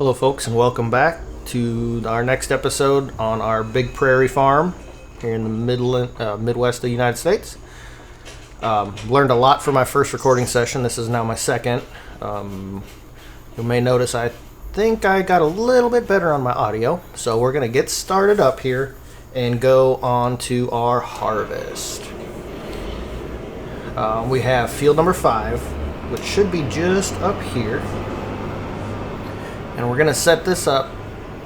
Hello folks, and welcome back to our next episode on our big prairie farm here in the Midwest of the United States. Learned a lot from my first recording session. This is now my second. You may notice I think I got a little bit better on my audio, so we're going to get started up here and go on to our harvest. We have field number 5, which should be just up here. And we're going to set this up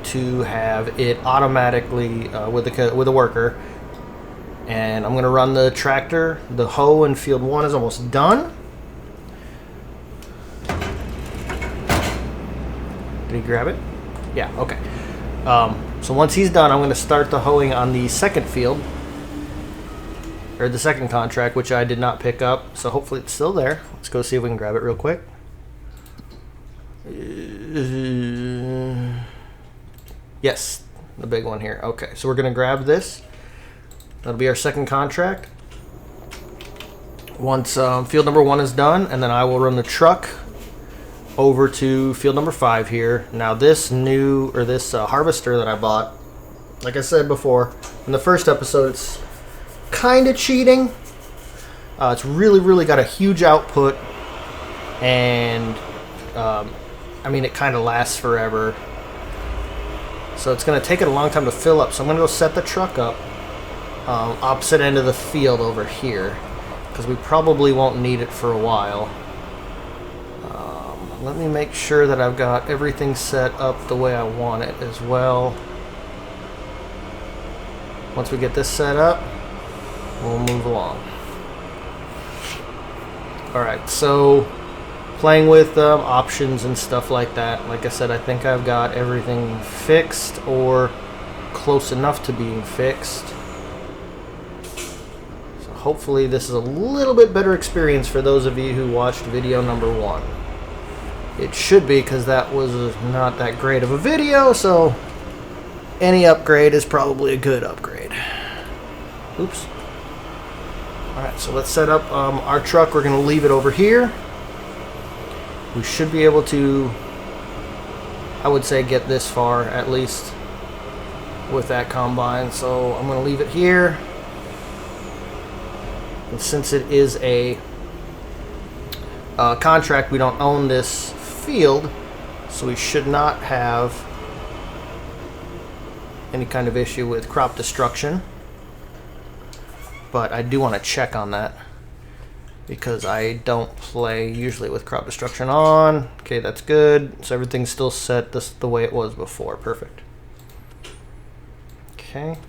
to have it automatically with a worker. And I'm going to run the tractor. The hoe in field 1 is almost done. Did he grab it? Yeah, okay. So once he's done, I'm going to start the hoeing on the second field. Or the second contract, which I did not pick up. So hopefully it's still there. Let's go see if we can grab it real quick. Yes, the big one here. Okay, so we're going to grab this. That'll be our second contract. Once field number 1 is done, and then I will run the truck over to field number 5 here. Now this harvester that I bought, like I said before in the first episode, it's kind of cheating. It's really got a huge output, and I mean, it kind of lasts forever. So it's going to take it a long time to fill up. So I'm going to go set the truck up opposite end of the field over here, because we probably won't need it for a while. Let me make sure that I've got everything set up the way I want it as well. Once we get this set up, we'll move along. Alright, so playing with options and stuff like that. Like I said, I think I've got everything fixed or close enough to being fixed. So hopefully this is a little bit better experience for those of you who watched video number 1. It should be, because that was not that great of a video, so any upgrade is probably a good upgrade. Oops. Alright, so let's set up our truck. We're going to leave it over here. We should be able to, I would say, get this far at least with that combine. So I'm going to leave it here. And since it is a contract, we don't own this field, so we should not have any kind of issue with crop destruction. But I do want to check on that, because I don't play usually with crop destruction on. Okay, that's good. So everything's still set the way it was before. Perfect. Okay.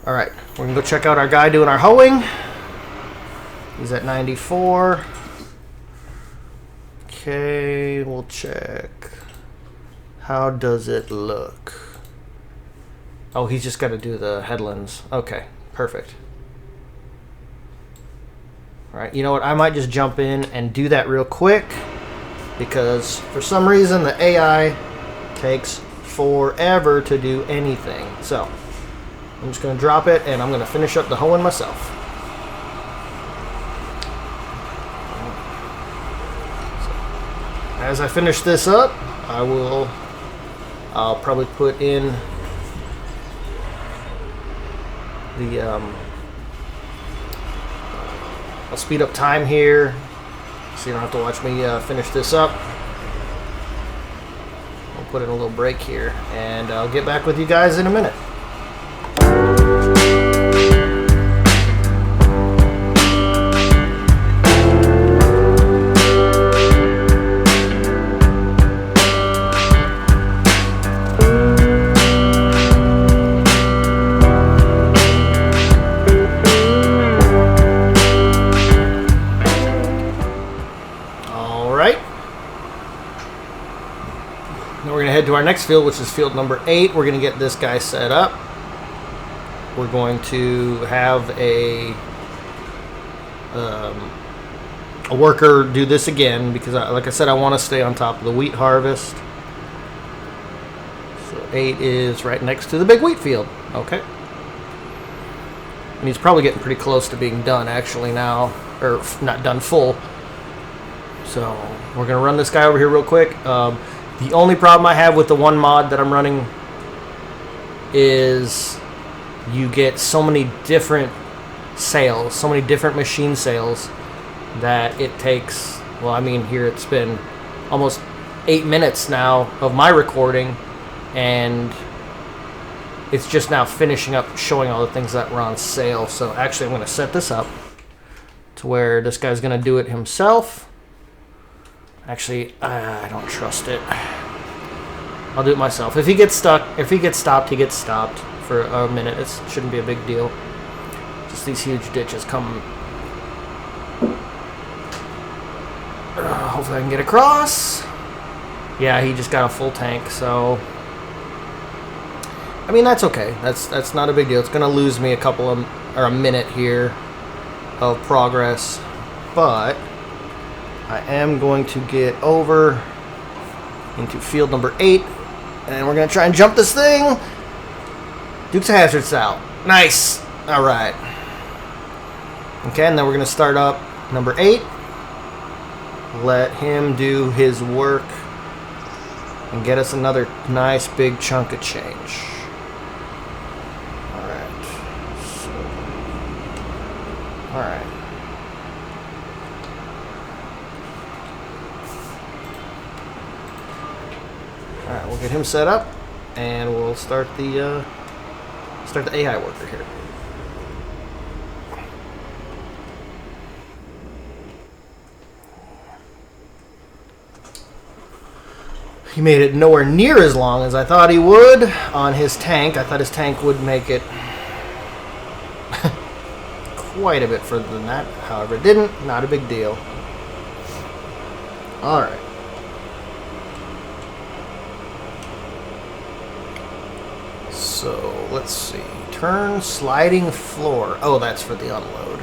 All right, we're gonna go check out our guy doing our hoeing. He's at 94. Okay, we'll check. How does it look? Oh, he's just got to do the headlands. Okay, perfect. Alright, you know what? I might just jump in and do that real quick, because for some reason the AI takes forever to do anything. So I'm just going to drop it, and I'm going to finish up the hoeing myself. So, as I finish this up, I'll probably put in the I'll speed up time here, so you don't have to watch me finish this up. I'll put in a little break here, and I'll get back with you guys in a minute. To our next field, which is field number 8. We're going to get this guy set up. We're going to have a worker do this again, because like I said, I want to stay on top of the wheat harvest. So 8 is right next to the big wheat field. Okay. And he's probably getting pretty close to being done actually now, or not done full. So we're going to run this guy over here real quick. The only problem I have with the one mod that I'm running is you get so many different sales, so many different machine sales that it takes, well, I mean, here it's been almost 8 minutes now of my recording, and it's just now finishing up showing all the things that were on sale. So actually I'm going to set this up to where this guy's going to do it himself. Actually, I don't trust it. I'll do it myself. If he gets stuck, if he gets stopped, he gets stopped for a minute. It shouldn't be a big deal. Just these huge ditches come. Hopefully I can get across. Yeah, he just got a full tank, so I mean, that's okay. That's not a big deal. It's going to lose me a minute here of progress, but I am going to get over into field number 8, and we're going to try and jump this thing. Dukes of Hazzard style. Nice. All right. Okay, and then we're going to start up number 8. Let him do his work and get us another nice big chunk of change. All right. So, all right. All right, we'll get him set up, and we'll start the AI worker here. He made it nowhere near as long as I thought he would on his tank. I thought his tank would make it quite a bit further than that. However, it didn't. Not a big deal. All right. So, let's see. Turn sliding floor. Oh, that's for the unload.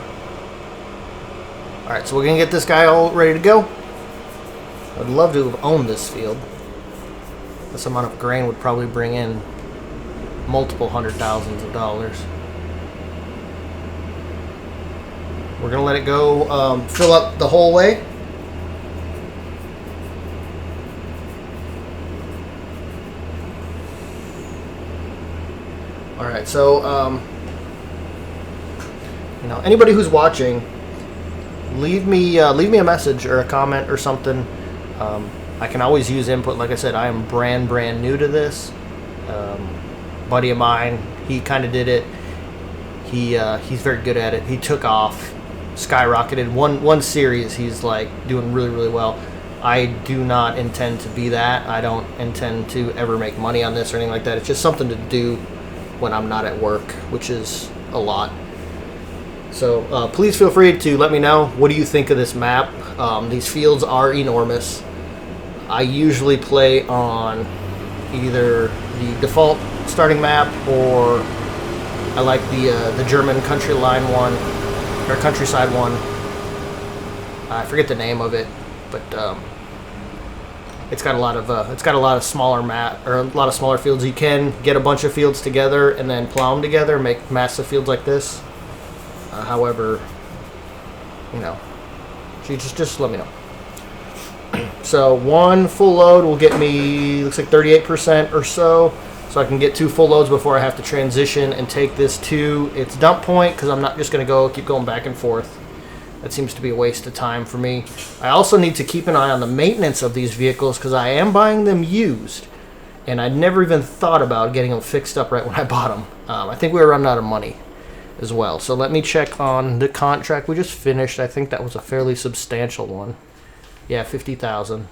Alright, so we're going to get this guy all ready to go. I'd love to have owned this field. This amount of grain would probably bring in multiple $100,000s of dollars. We're going to let it go fill up the whole way. Alright, so, you know, anybody who's watching, leave me a message or a comment or something. I can always use input. Like I said, I am brand new to this. Buddy of mine, he kind of did it. He's very good at it. He took off, skyrocketed. One series, he's like doing really well. I do not intend to be that. I don't intend to ever make money on this or anything like that. It's just something to do when I'm not at work, which is a lot. So please feel free to let me know, what do you think of this map? These fields are enormous. I usually play on either the default starting map, or I like the German country line one, or countryside one. I forget the name of it, but it's got a lot of smaller map, or a lot of smaller fields. You can get a bunch of fields together and then plow them together, make massive fields like this. However, you know, just let me know. So one full load will get me, looks like 38% or so. So I can get 2 full loads before I have to transition and take this to its dump point, because I'm not just going to keep going back and forth. That seems to be a waste of time for me. I also need to keep an eye on the maintenance of these vehicles, because I am buying them used. And I never even thought about getting them fixed up right when I bought them. I think we were running out of money as well. So let me check on the contract we just finished. I think that was a fairly substantial one. Yeah, 50,000.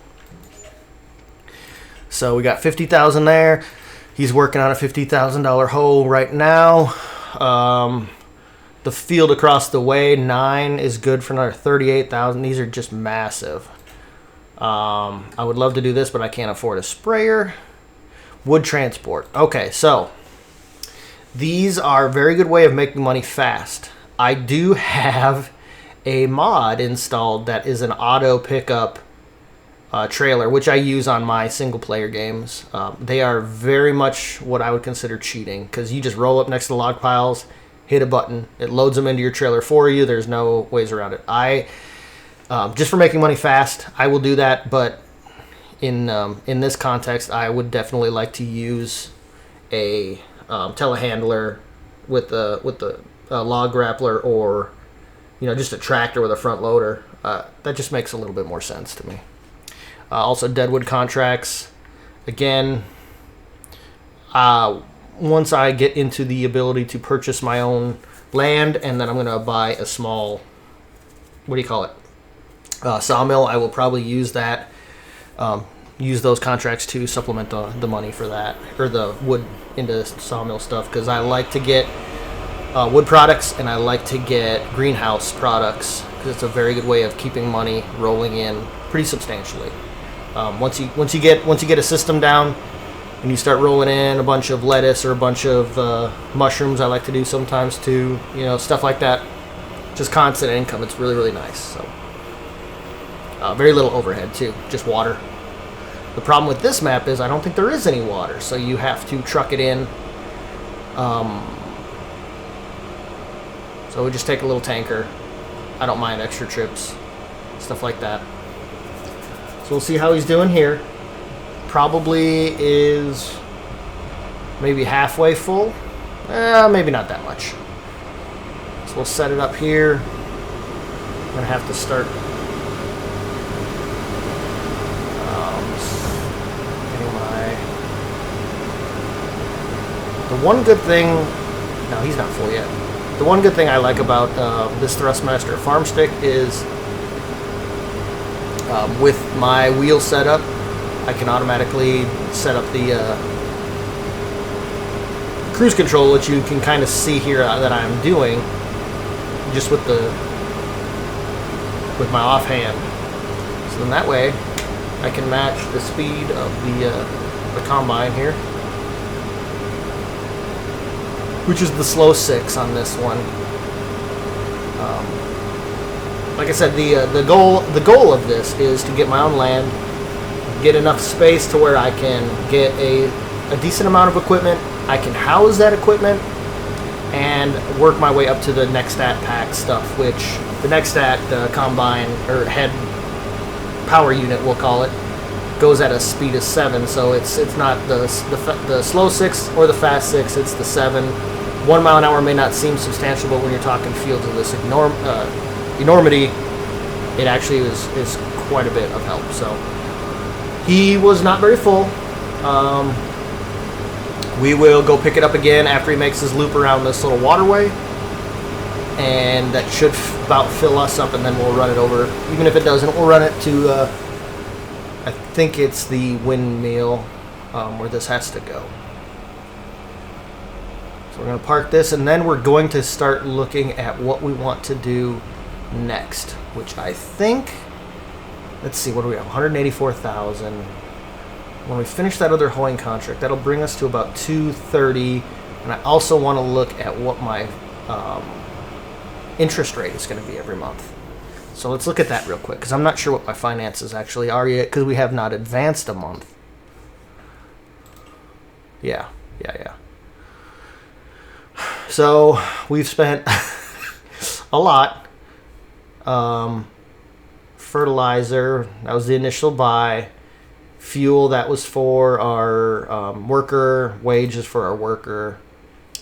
So we got 50,000 there. He's working on a $50,000 hole right now. The field across the way, 9, is good for another 38,000. These are just massive. I would love to do this, but I can't afford a sprayer. Wood transport. Okay, so these are a very good way of making money fast. I do have a mod installed that is an auto pickup trailer, which I use on my single player games. They are very much what I would consider cheating, because you just roll up next to the log piles, hit a button, it loads them into your trailer for you. There's no ways around it. Just for making money fast, I will do that, but in this context, I would definitely like to use a telehandler with the log grappler, or just a tractor with a front loader. That just makes a little bit more sense to me. Also, deadwood contracts. Again, once I get into the ability to purchase my own land, and then I'm going to buy a small, sawmill, I will probably use that. Use those contracts to supplement the money for that, or the wood into sawmill stuff, because I like to get wood products, and I like to get greenhouse products, because it's a very good way of keeping money rolling in pretty substantially. Once you get a system down and you start rolling in a bunch of lettuce or a bunch of mushrooms, I like to do sometimes too, stuff like that. Just constant income. It's really, really nice. So very little overhead too, just water. The problem with this map is I don't think there is any water, so you have to truck it in. So we just take a little tanker. I don't mind extra trips, stuff like that. So we'll see how he's doing here. Probably is maybe halfway full. Maybe not that much. So we'll set it up here. I'm gonna have to start getting the one good thing. No, he's not full yet. The one good thing I like about this Thrustmaster farm stick is with my wheel setup, I can automatically set up the cruise control, which you can kind of see here that I'm doing, just with my offhand. So then that way, I can match the speed of the combine here, which is the slow 6 on this one. Like I said, the goal of this is to get my own land, get enough space to where I can get a decent amount of equipment. I can house that equipment and work my way up to the Nexstat pack stuff, which the Nexstat combine, or head power unit we'll call it, goes at a speed of 7. So it's not the slow 6 or the fast 6, it's the 7. 1 mile an hour may not seem substantial, but when you're talking fields of this enormity, it actually is quite a bit of help. So he was not very full. We will go pick it up again after he makes his loop around this little waterway, and that should about fill us up, and then we'll run it over. Even if it doesn't, we'll run it to I think it's the windmill where this has to go. So we're going to park this, and then we're going to start looking at what we want to do next, which I think, let's see, what do we have? 184,000. When we finish that other hoeing contract, that'll bring us to about 230. And I also want to look at what my interest rate is going to be every month. So let's look at that real quick, because I'm not sure what my finances actually are yet, because we have not advanced a month. Yeah. So we've spent a lot. Fertilizer, that was the initial buy. Fuel, that was for our worker. Wages for our worker.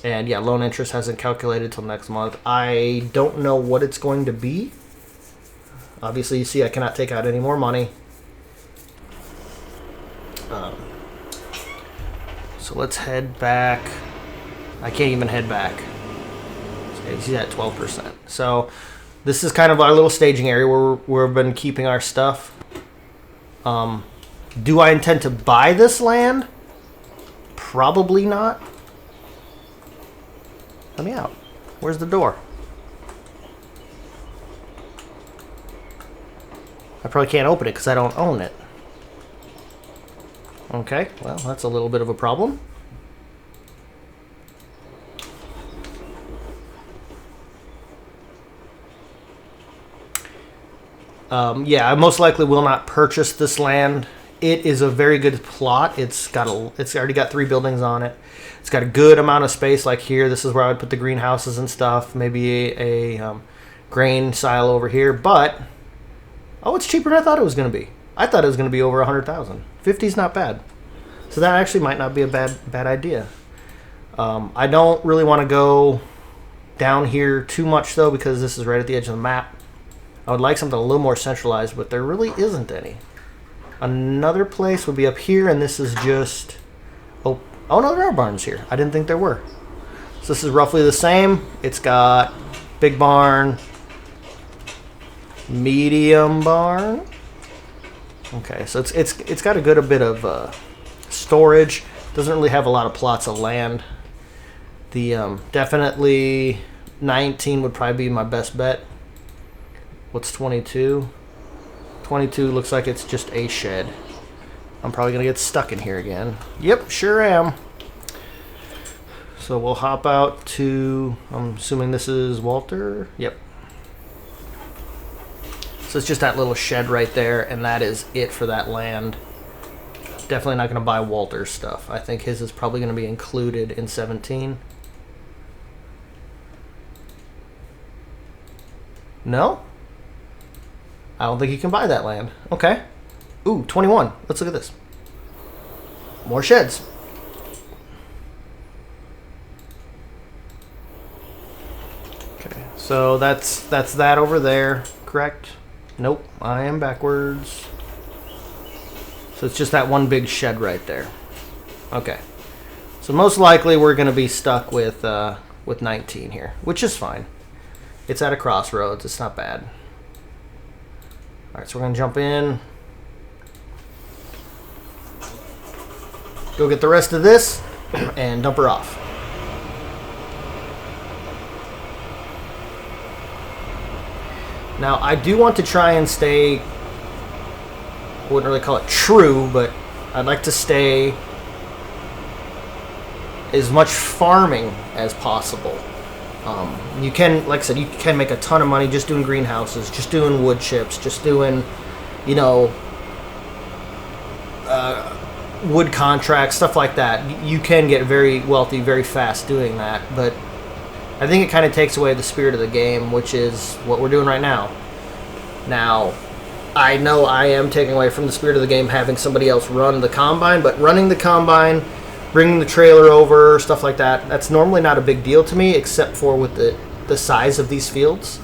And yeah, loan interest hasn't calculated till next month. I don't know what it's going to be. Obviously, you see I cannot take out any more money. So let's head back. I can't even head back. So you see that 12%. So this is kind of our little staging area where we've been keeping our stuff. Do I intend to buy this land? Probably not. Let me out. Where's the door? I probably can't open it because I don't own it. Okay, well, that's a little bit of a problem. Yeah, I most likely will not purchase this land. It is a very good plot. It's already got 3 buildings on it. It's got a good amount of space. Like here, this is where I would put the greenhouses and stuff. Maybe a grain silo over here. But oh, it's cheaper than I thought it was going to be. I thought it was going to be over 100,000. 50 is not bad. So that actually might not be a bad idea. I don't really want to go down here too much, though, because this is right at the edge of the map. I would like something a little more centralized, but there really isn't any. Another place would be up here, and this is just... Oh no, there are barns here. I didn't think there were. So this is roughly the same. It's got big barn, medium barn. Okay, so it's got a good bit of storage. Doesn't really have a lot of plots of land. The definitely 19 would probably be my best bet. What's 22? 22 looks like it's just a shed. I'm probably gonna get stuck in here again. Yep, sure am. So we'll hop out to, I'm assuming this is Walter. Yep. So it's just that little shed right there, and that is it for that land. Definitely not going to buy Walter's stuff. I think his is probably going to be included in 17. No? I don't think you can buy that land. Okay. Ooh, 21. Let's look at this. More sheds. Okay, so that's that over there, correct? Nope, I am backwards. So it's just that one big shed right there. Okay. So most likely we're going to be stuck with 19 here, which is fine. It's at a crossroads. It's not bad. All right, so we're going to jump in. Go get the rest of this and dump her off. Now, I do want to try and stay, I wouldn't really call it true, but I'd like to stay as much farming as possible. You can, like I said, you can make a ton of money just doing greenhouses, just doing wood chips, just doing, you know, wood contracts, stuff like that. You can get very wealthy very fast doing that, but I think it kind of takes away the spirit of the game, which is what we're doing right now. Now, I know I am taking away from the spirit of the game having somebody else run the combine, but running the combine, bringing the trailer over, stuff like that, that's normally not a big deal to me, except for with the size of these fields.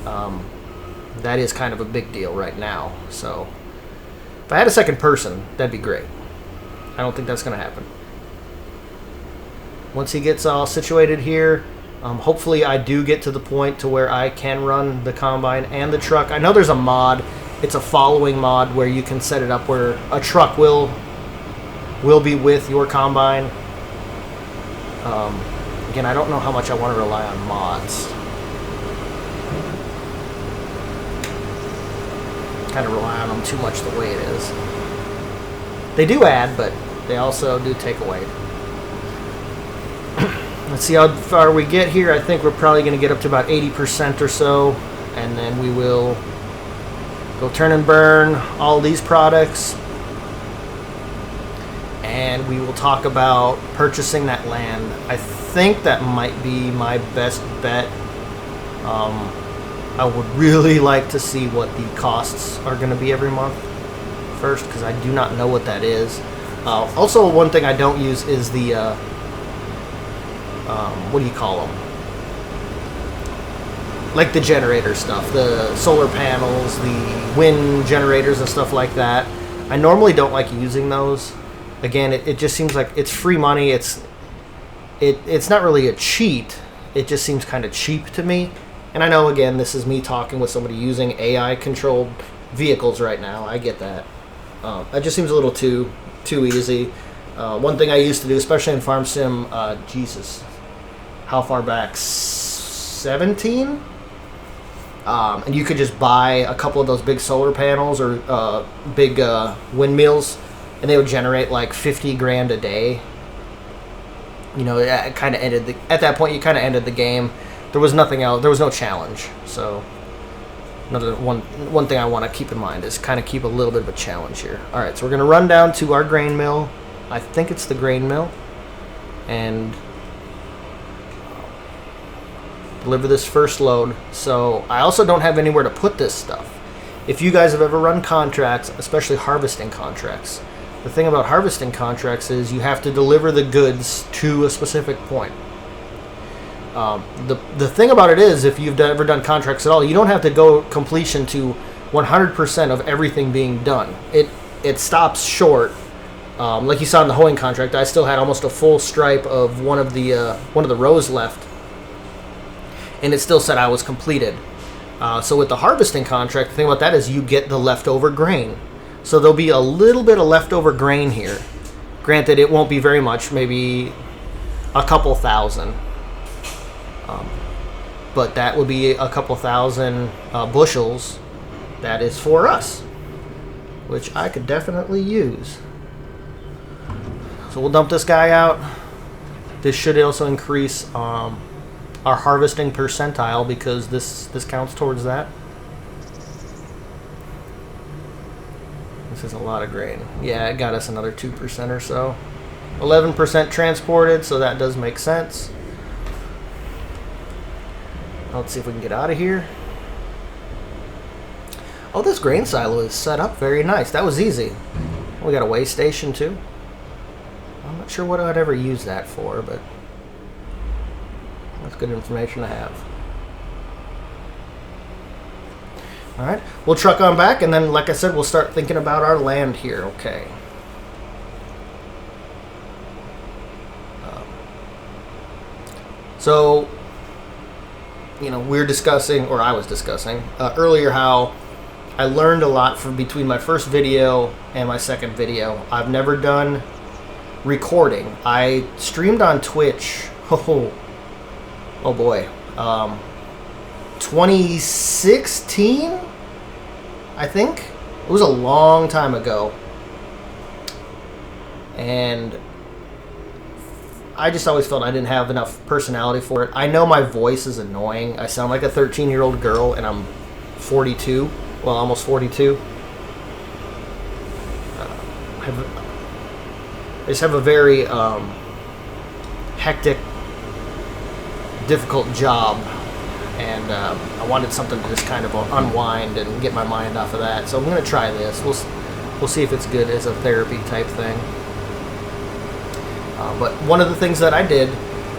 That is kind of a big deal right now. So, if I had a second person, that'd be great. I don't think that's going to happen. Once he gets all situated here, hopefully I do get to the point to where I can run the combine and the truck. I know there's a mod. It's a following mod where you can set it up where a truck will be with your combine. Again, I don't know how much I want to rely on mods. Kind of rely on them too much the way it is. They do add, but they also do take away. Let's see how far we get here. I think we're probably going to get up to about 80% or so, and then we will go turn and burn all these products, and we will talk about purchasing that land. I think that might be my best bet. I would really like to see what the costs are going to be every month first, because I do not know what that is. Also, one thing I don't use is the what do you call them? Like the generator stuff, the solar panels, the wind generators and stuff like that. I normally don't like using those. Again, it just seems like it's free money. It's not really a cheat. It just seems kind of cheap to me. And I know, again, this is me talking with somebody using AI-controlled vehicles right now. I get that. That just seems a little too easy. One thing I used to do, especially in Farm Sim, Jesus, how far back? 17? And you could just buy a couple of those big solar panels or big windmills, and they would generate like 50 grand a day. You know, it kind of ended at that point. You kind of ended the game. There was nothing else. There was no challenge. So another one thing I want to keep in mind is kind of keep a little bit of a challenge here. All right, so we're gonna run down to our grain mill. I think it's the grain mill, and deliver this first load. So I also don't have anywhere to put this stuff. if you guys have ever run contracts, especially harvesting contracts, the thing about harvesting contracts is you have to deliver the goods to a specific point. The thing about it is, if you've ever done contracts at all, you don't have to go completion to 100% of everything being done. It stops short. Like you saw in the hoeing contract, I still had almost a full stripe of one of the rows left, and it still said I was completed. So with the harvesting contract, the thing about that is you get the leftover grain. So there'll be a little bit of leftover grain here. Granted, it won't be very much, maybe a couple thousand. But that would be a couple thousand bushels. That is for us, which I could definitely use. So we'll dump this guy out. This should also increase our harvesting percentile, because this counts towards that. This is a lot of grain. Yeah, it got us another 2% or so. 11% transported, so that does make sense. Let's see if we can get out of here. Oh, this grain silo is set up very nice. That was easy. We got a weigh station too. I'm not sure what I'd ever use that for, but that's good information to have. All right, we'll truck on back, and then, like I said, we'll start thinking about our land here. Okay. So, you know, we're discussing, or I was discussing earlier, how I learned a lot from between my first video and my second video. I've never done recording. I streamed on Twitch. Oh boy. 2016, I think. It was a long time ago. And I just always felt I didn't have enough personality for it. I know my voice is annoying. I sound like a 13-year-old girl, and I'm 42. Well, almost 42. I just have a very hectic, difficult job, and I wanted something to just kind of unwind and get my mind off of that. So I'm going to try this. We'll see if it's good as a therapy type thing. But one of the things that I did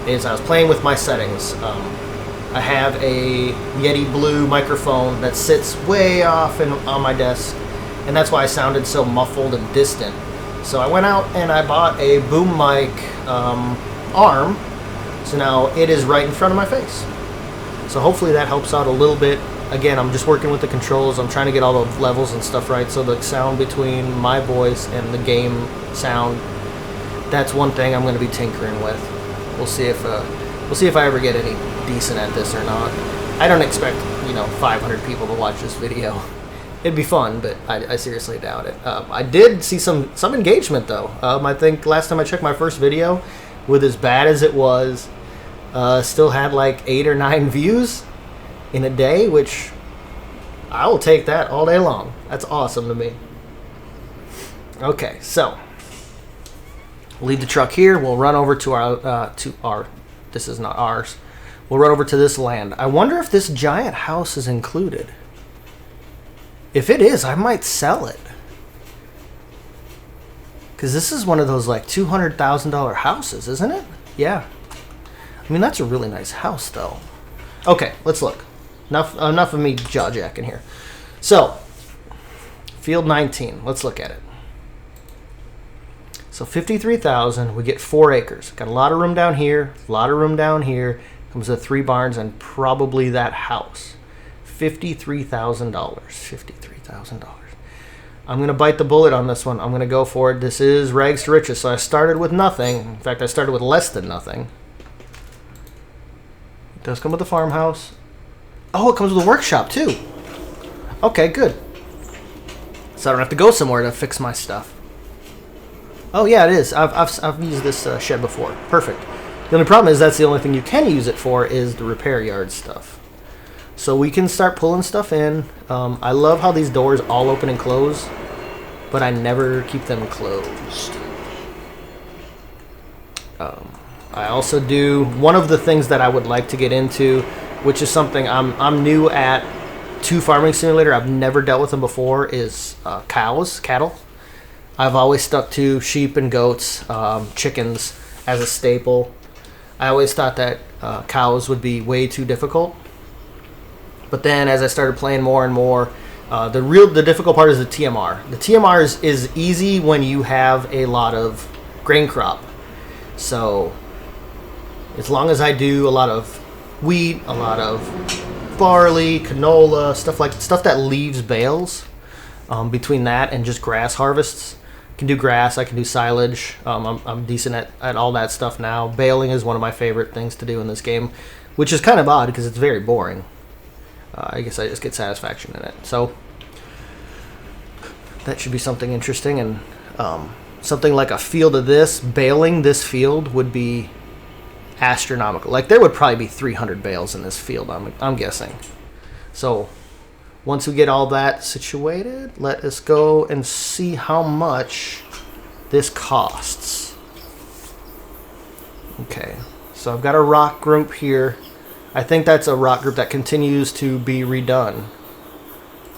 is I was playing with my settings. I have a Yeti Blue microphone that sits way off on my desk, and that's why I sounded so muffled and distant. So I went out and I bought a boom mic arm, so now it is right in front of my face. So hopefully that helps out a little bit. Again, I'm just working with the controls. I'm trying to get all the levels and stuff right, so the sound between my voice and the game sound, that's one thing I'm going to be tinkering with. We'll see if I ever get any decent at this or not. I don't expect 500 people to watch this video. It'd be fun, but I seriously doubt it. I did see some engagement though. I think last time I checked my first video, with as bad as it was, still had like 8 or 9 views in a day, which I will take that all day long. That's awesome to me. Okay, so leave the truck here. We'll run over to our this is not ours. We'll run over to this land. I wonder if this giant house is included. If it is, I might sell it. Because this is one of those like $200,000 houses, isn't it? Yeah. I mean, that's a really nice house though. Okay, let's look. Enough of me jaw-jacking here. So, field 19. Let's look at it. So 53,000, we get 4 acres. Got a lot of room down here, a lot of room down here. Comes with 3 barns and probably that house. $53,000. $53,000. I'm going to bite the bullet on this one. I'm going to go for it. This is rags to riches. So I started with nothing. In fact, I started with less than nothing. It does come with a farmhouse. Oh, it comes with a workshop too. Okay, good. So I don't have to go somewhere to fix my stuff. Oh yeah, it is. I've used this shed before. Perfect. The only problem is that's the only thing you can use it for is the repair yard stuff. So we can start pulling stuff in. I love how these doors all open and close, but I never keep them closed. I also do one of the things that I would like to get into, which is something I'm new at, to Farming Simulator, I've never dealt with them before, is cattle. I've always stuck to sheep and goats, chickens as a staple. I always thought that cows would be way too difficult. But then as I started playing more and more, the difficult part is the TMR. The TMR is easy when you have a lot of grain crop. So as long as I do a lot of wheat, a lot of barley, canola, stuff that leaves bales, between that and just grass harvests, I can do grass, I can do silage. I'm decent at all that stuff now. Baling is one of my favorite things to do in this game, which is kind of odd because it's very boring. I guess I just get satisfaction in it. So that should be something interesting. And something like a field of this, baling this field would be astronomical. Like there would probably be 300 bales in this field, I'm guessing. So once we get all that situated, let us go and see how much this costs. Okay, so I've got a rock group here. I think that's a rock group that continues to be redone.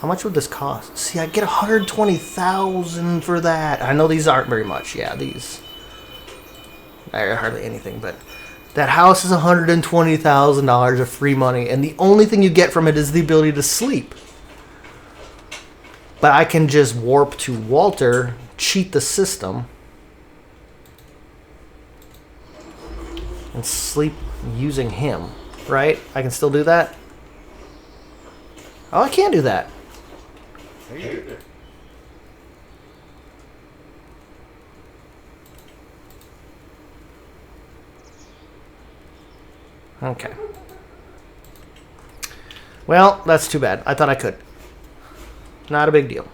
How much would this cost? See, I get 120,000 for that. I know these aren't very much. Yeah, these are hardly anything, but that house is $120,000 of free money, and the only thing you get from it is the ability to sleep. But I can just warp to Walter, cheat the system, and sleep using him. Right? I can still do that? Oh, I can't do that. Okay. Well, that's too bad. I thought I could. Not a big deal.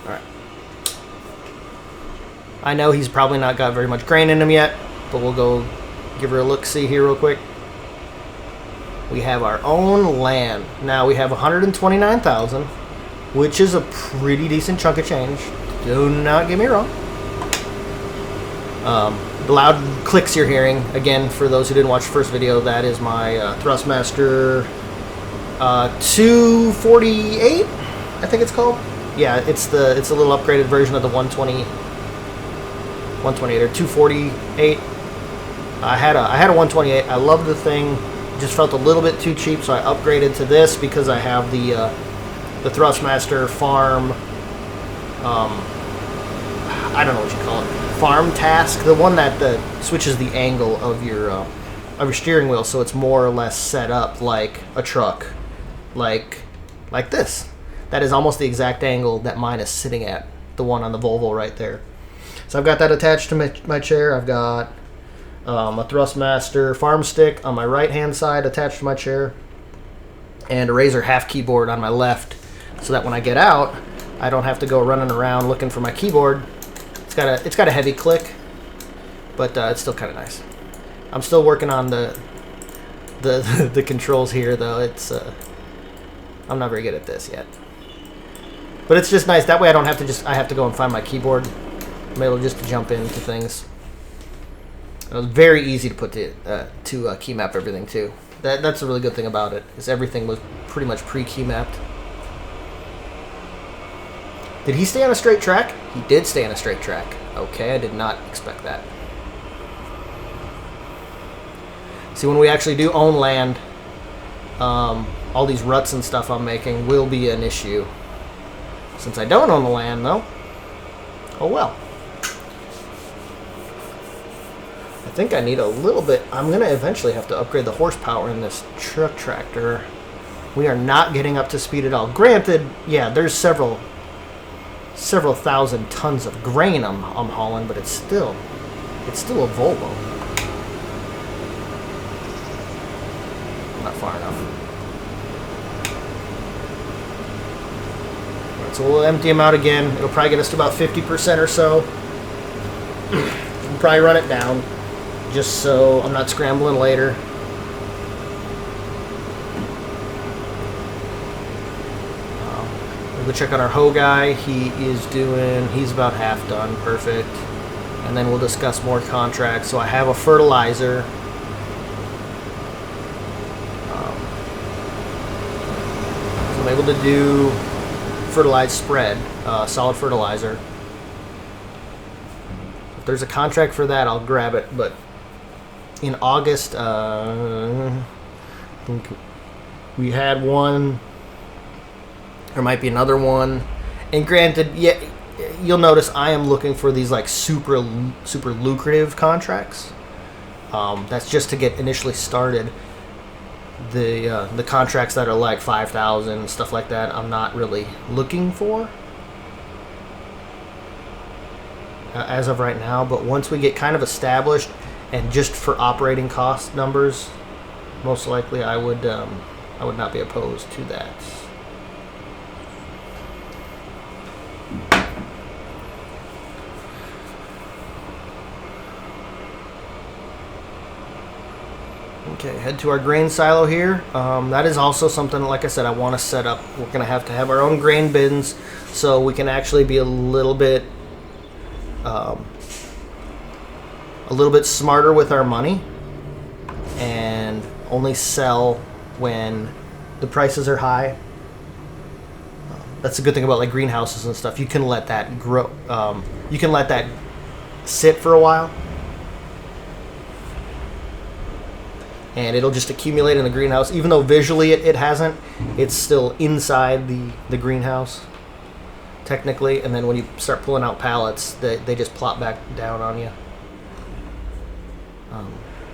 Alright. I know he's probably not got very much grain in him yet, but we'll go give her a look-see here real quick. We have our own land. Now we have 129,000, which is a pretty decent chunk of change. Do not get me wrong. The loud clicks you're hearing, again, for those who didn't watch the first video, that is my Thrustmaster 248, I think it's called. Yeah, it's a little upgraded version of the 128 or 248. I had a 128. I loved the thing. Just felt a little bit too cheap, so I upgraded to this because I have the Thrustmaster Farm. I don't know what you call it. Farm Task, the one that switches the angle of your steering wheel, so it's more or less set up like a truck, like this. That is almost the exact angle that mine is sitting at. The one on the Volvo right there. So I've got that attached to my chair. I've got a Thrustmaster farm stick on my right hand side attached to my chair, and a Razer half keyboard on my left, so that when I get out I don't have to go running around looking for my keyboard. It's got a heavy click, but it's still kind of nice. I'm still working on the controls here though. I'm not very good at this yet, but it's just nice that way I don't have to I have to go and find my keyboard. I'm able just to jump into things. It was very easy to put to key map everything too. That's a really good thing about it, is everything was pretty much pre-key mapped. Did he stay on a straight track? He did stay on a straight track. Okay, I did not expect that. See, when we actually do own land, all these ruts and stuff I'm making will be an issue. Since I don't own the land, though, oh well. I think I need a little bit. I'm going to eventually have to upgrade the horsepower in this truck tractor. We are not getting up to speed at all. Granted, yeah, there's several thousand tons of grain I'm hauling, but it's still a Volvo. Not far enough. Alright, so we'll empty them out again. It'll probably get us to about 50% or so. We'll probably run it down, just so I'm not scrambling later. We'll go check out our hoe guy. He's about half done. Perfect. And then we'll discuss more contracts. So I have a fertilizer. able to do fertilized spread, solid fertilizer. If there's a contract for that, I'll grab it. But in August, I think we had one. There might be another one. And granted, yeah, you'll notice I am looking for these like super lucrative contracts. That's just to get initially started. The contracts that are like 5,000 stuff like that, I'm not really looking for as of right now. But once we get kind of established, and just for operating cost numbers, most likely I would not be opposed to that. Okay, head to our grain silo here. That is also something, like I said, I want to set up. We're going to have our own grain bins so we can actually be a little bit smarter with our money and only sell when the prices are high. That's a good thing about like greenhouses and stuff. You can let that grow. You can let that sit for a while, and it'll just accumulate in the greenhouse. Even though visually it hasn't, it's still inside the greenhouse, technically. And then when you start pulling out pallets, they just plop back down on you.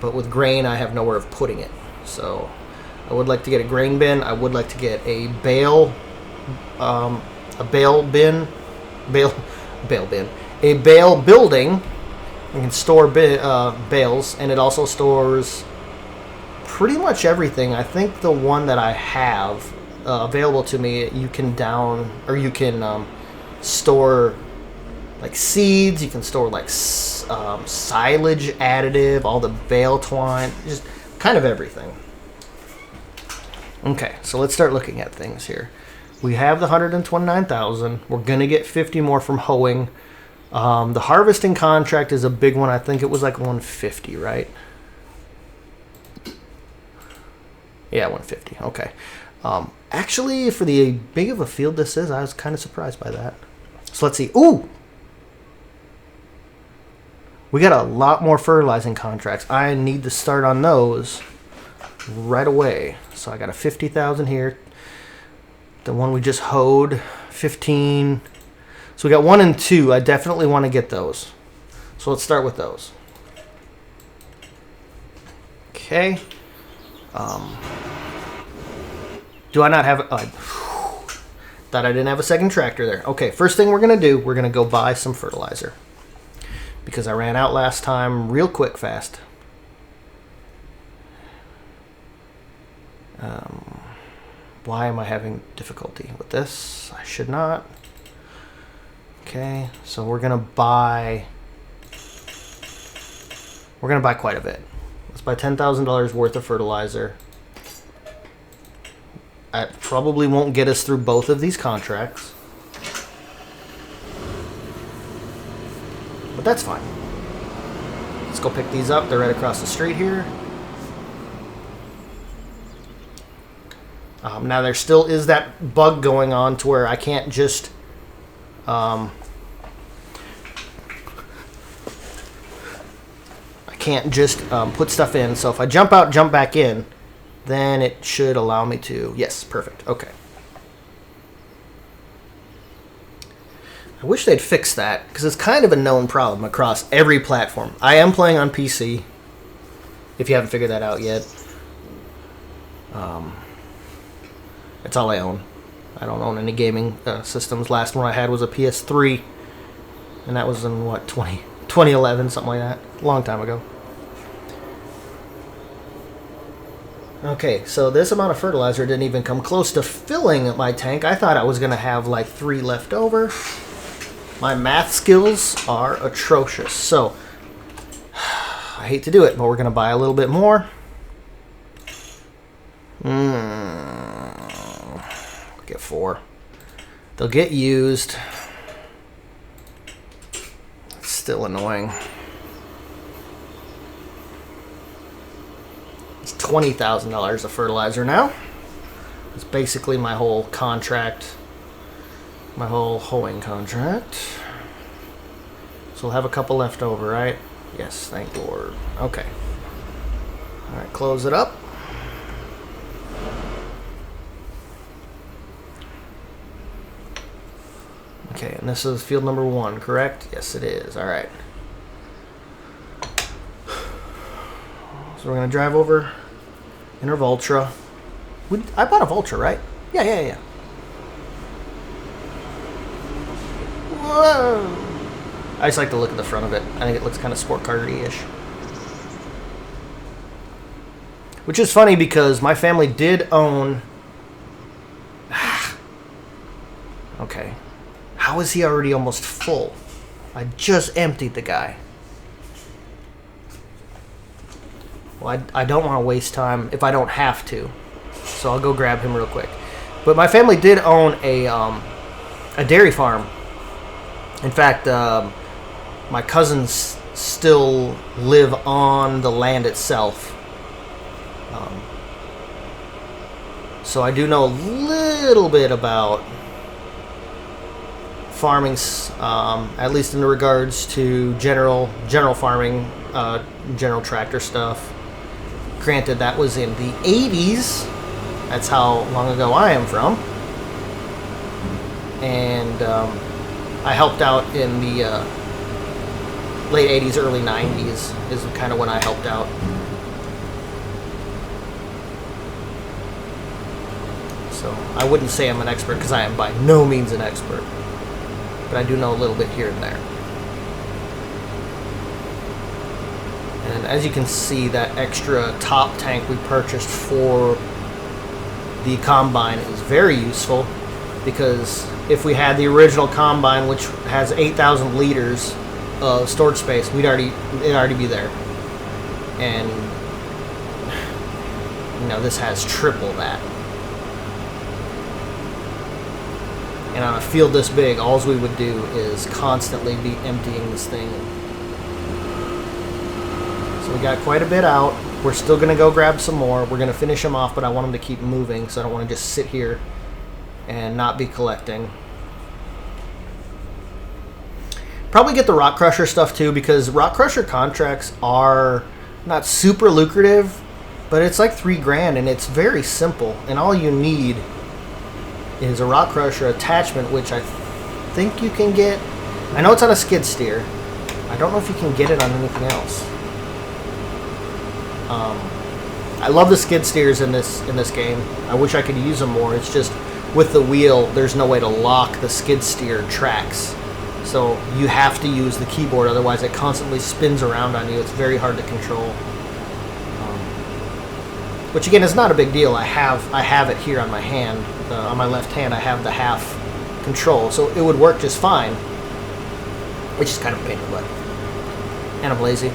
But with grain, I have nowhere of putting it. So I would like to get a grain bin. I would like to get a bale building. You can store bales, and it also stores pretty much everything. I think the one that I have available to me, you can store like seeds. You can store like silage additive, all the bale twine, just kind of everything. Okay, so let's start looking at things here. We have the 129,000. We're gonna get 50 more from hoeing. The harvesting contract is a big one. I think it was like 150, right? Yeah, 150. Okay. Actually, for the big of a field this is, I was kind of surprised by that. So let's see. Ooh! We got a lot more fertilizing contracts. I need to start on those right away. So I got a 50,000 here. The one we just hoed, 15. So we got 1 and 2. I definitely want to get those. So let's start with those. Okay. Do I not have... thought I didn't have a second tractor there. Okay, first thing we're going to do, we're going to go buy some fertilizer. Because I ran out last time real quick, fast. Why am I having difficulty with this? I should not. Okay, so we're going to buy... We're going to buy quite a bit. Let's buy $10,000 worth of fertilizer. That probably won't get us through both of these contracts. But that's fine. Let's go pick these up. They're right across the street here. Now there still is that bug going on to where I can't just... I can't just put stuff in. So if I jump out, jump back in, then it should allow me to... Yes, perfect. Okay. I wish they'd fix that, because it's kind of a known problem across every platform. I am playing on PC, if you haven't figured that out yet. That's all I own. I don't own any gaming systems. Last one I had was a PS3, and that was in, what, 2011, something like that. A long time ago. Okay, so this amount of fertilizer didn't even come close to filling my tank. I thought I was going to have like 3 left over. My math skills are atrocious. So, I hate to do it, but we're going to buy a little bit more. Get 4. They'll get used. It's still annoying. It's $20,000 of fertilizer now. It's basically my whole contract, my whole hoeing contract. So we'll have a couple left over, right? Yes, thank Lord. Okay. All right, close it up. Okay, and this is field number 1, correct? Yes, it is. All right. So we're going to drive over in our Valtra. I bought a Valtra, right? Yeah. Whoa! I just like the look of the front of it. I think it looks kind of sport car-y-ish. Which is funny because my family did own... Okay. How is he already almost full? I just emptied the guy. Well, I don't want to waste time if I don't have to. So I'll go grab him real quick. But my family did own a dairy farm. In fact, my cousins still live on the land itself. So I do know a little bit about farming, at least in regards to general farming, general tractor stuff. Granted, that was in the 80s. That's how long ago I am from. And I helped out in the late 80s, early 90s is kind of when I helped out. So I wouldn't say I'm an expert because I am by no means an expert. But I do know a little bit here and there. And as you can see, that extra top tank we purchased for the Combine is very useful, because if we had the original Combine, which has 8,000 liters of storage space, it'd already be there. And this has triple that. And on a field this big, all we would do is constantly be emptying this thing. So we got quite a bit out. We're still going to go grab some more. We're going to finish them off, but I want them to keep moving, so I don't want to just sit here and not be collecting. Probably get the Rock Crusher stuff too, because Rock Crusher contracts are not super lucrative, but it's like $3,000 and it's very simple. And all you need is a Rock Crusher attachment, which I think you can get. I know it's on a skid steer. I don't know if you can get it on anything else. I love the skid steers in this game. I wish I could use them more. It's just with the wheel, there's no way to lock the skid steer tracks. So you have to use the keyboard, otherwise it constantly spins around on you. It's very hard to control. Which again is not a big deal. I have it here on my hand, on my left hand. I have the half control, so it would work just fine. Which is kind of a pain in the butt, and I'm lazy.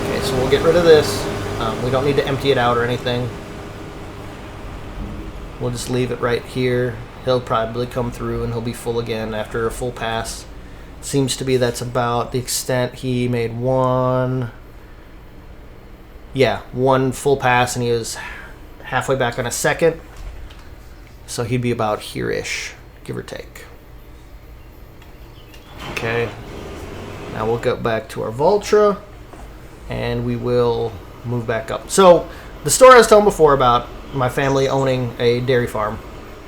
Okay, so we'll get rid of this. We don't need to empty it out or anything. We'll just leave it right here. He'll probably come through and he'll be full again after a full pass. Seems to be that's about the extent. He made one full pass, and he was halfway back on a second. So he'd be about here-ish, give or take. Okay. Now we'll go back to our Valtra, and we will move back up. So the story I was telling before about my family owning a dairy farm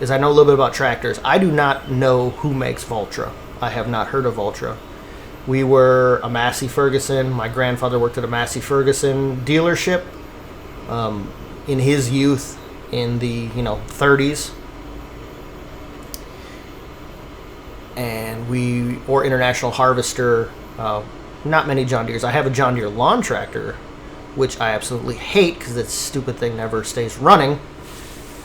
is I know a little bit about tractors. I do not know who makes Valtra. I have not heard of Valtra. We were a Massey Ferguson. My grandfather worked at a Massey Ferguson dealership in his youth in the 30s. And or International Harvester, not many John Deeres. I have a John Deere lawn tractor, which I absolutely hate because this stupid thing never stays running.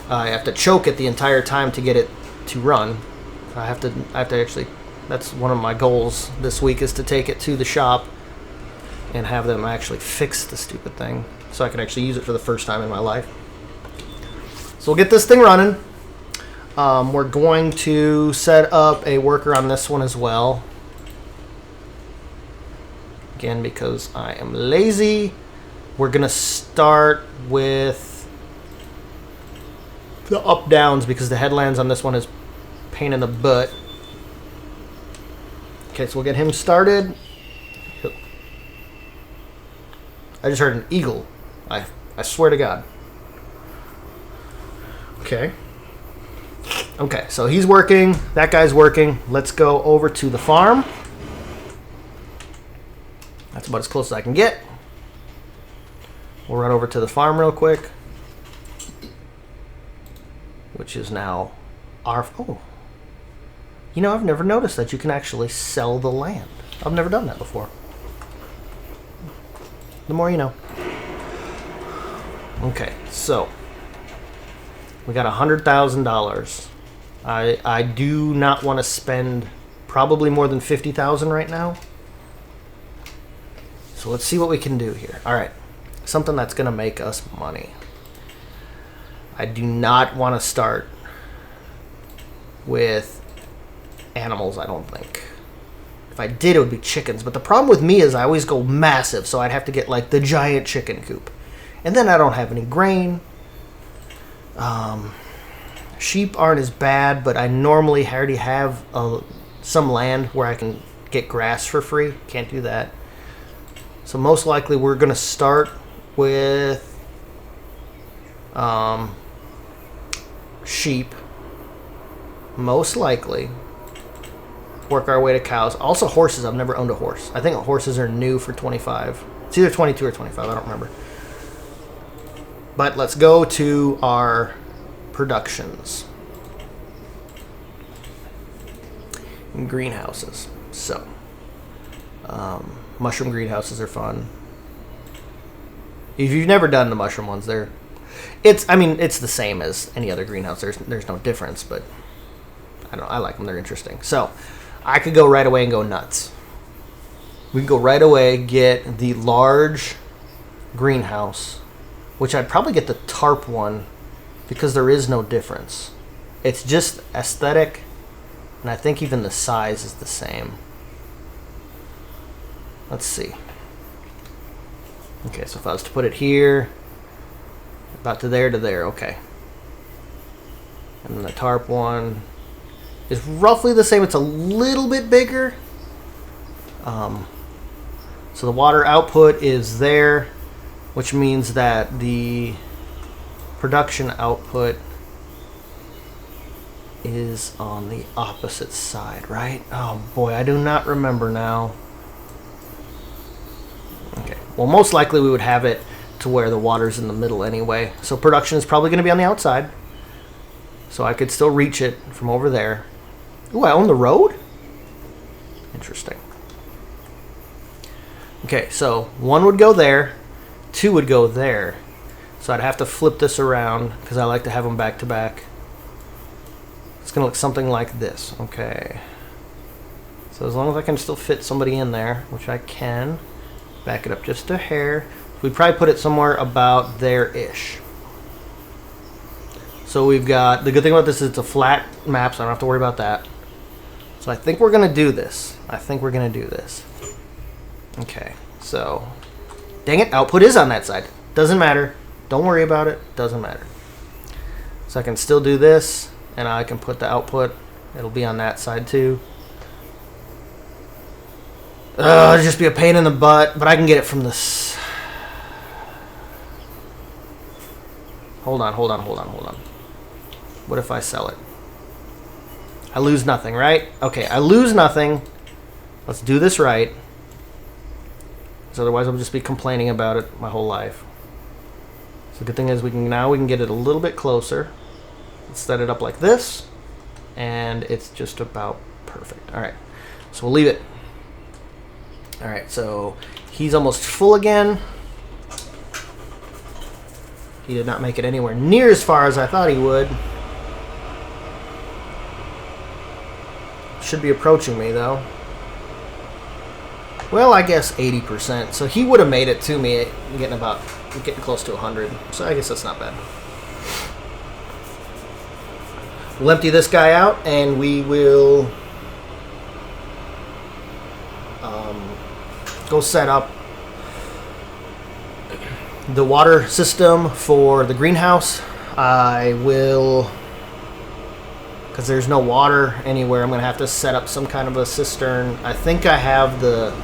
I have to choke it the entire time to get it to run. I have to actually, that's one of my goals this week, is to take it to the shop and have them actually fix the stupid thing so I can actually use it for the first time in my life. So we'll get this thing running. We're going to set up a worker on this one as well. Again, because I am lazy. We're going to start with the up downs because the headlands on this one is pain in the butt. Okay, so we'll get him started. I just heard an eagle. I swear to God. Okay. Okay, so he's working. That guy's working. Let's go over to the farm. That's about as close as I can get. We'll run over to the farm real quick. Which is now our... Oh. You know, I've never noticed that you can actually sell the land. I've never done that before. The more you know. Okay, so we got $100,000. I do not want to spend probably more than $50,000 right now. So let's see what we can do here. All right, something that's going to make us money. I do not want to start with animals, I don't think. If I did, it would be chickens. But the problem with me is I always go massive, so I'd have to get like the giant chicken coop. And then I don't have any grain. Sheep aren't as bad, but I normally already have some land where I can get grass for free. Can't do that. So most likely we're going to start with sheep. Most likely. Work our way to cows. Also horses. I've never owned a horse. I think horses are new for 25. It's either 22 or 25. I don't remember. But let's go to our productions. Greenhouses. So, mushroom greenhouses are fun. If you've never done the mushroom ones, it's the same as any other greenhouse. There's no difference, but I like them. They're interesting. So, I could go right away and go nuts. We can go right away, get the large greenhouse, which I'd probably get the tarp one because there is no difference. It's just aesthetic, and I think even the size is the same. Let's see. Okay, so if I was to put it here, about to there, okay. And then the tarp one is roughly the same. It's a little bit bigger. So the water output is there, which means that the production output is on the opposite side, right? Oh boy, I do not remember now. Okay, well most likely we would have it to where the water's in the middle anyway. So production is probably going to be on the outside. So I could still reach it from over there. Ooh, I own the road? Interesting. Okay, so one would go there, two would go there. So I'd have to flip this around because I like to have them back to back. It's going to look something like this. Okay. So as long as I can still fit somebody in there, which I can, back it up just a hair. We'd probably put it somewhere about there-ish. So we've got, the good thing about this is it's a flat map, so I don't have to worry about that. So I think we're going to do this. Okay, so, dang it, output is on that side. Doesn't matter. Don't worry about it. Doesn't matter. So I can still do this, and I can put the output. It'll be on that side too. It'll just be a pain in the butt, but I can get it from this. Hold on. What if I sell it? I lose nothing, right? Okay, I lose nothing. Let's do this right. Because otherwise I'll just be complaining about it my whole life. So the good thing is we can get it a little bit closer. Let's set it up like this. And it's just about perfect. Alright, so we'll leave it. Alright, so he's almost full again. He did not make it anywhere near as far as I thought he would. Should be approaching me though. Well, I guess 80%. So he would have made it to me, getting close to 100. So I guess that's not bad. We'll empty this guy out, and we will go set up the water system for the greenhouse. I will, because there's no water anywhere, I'm going to have to set up some kind of a cistern. I think I have the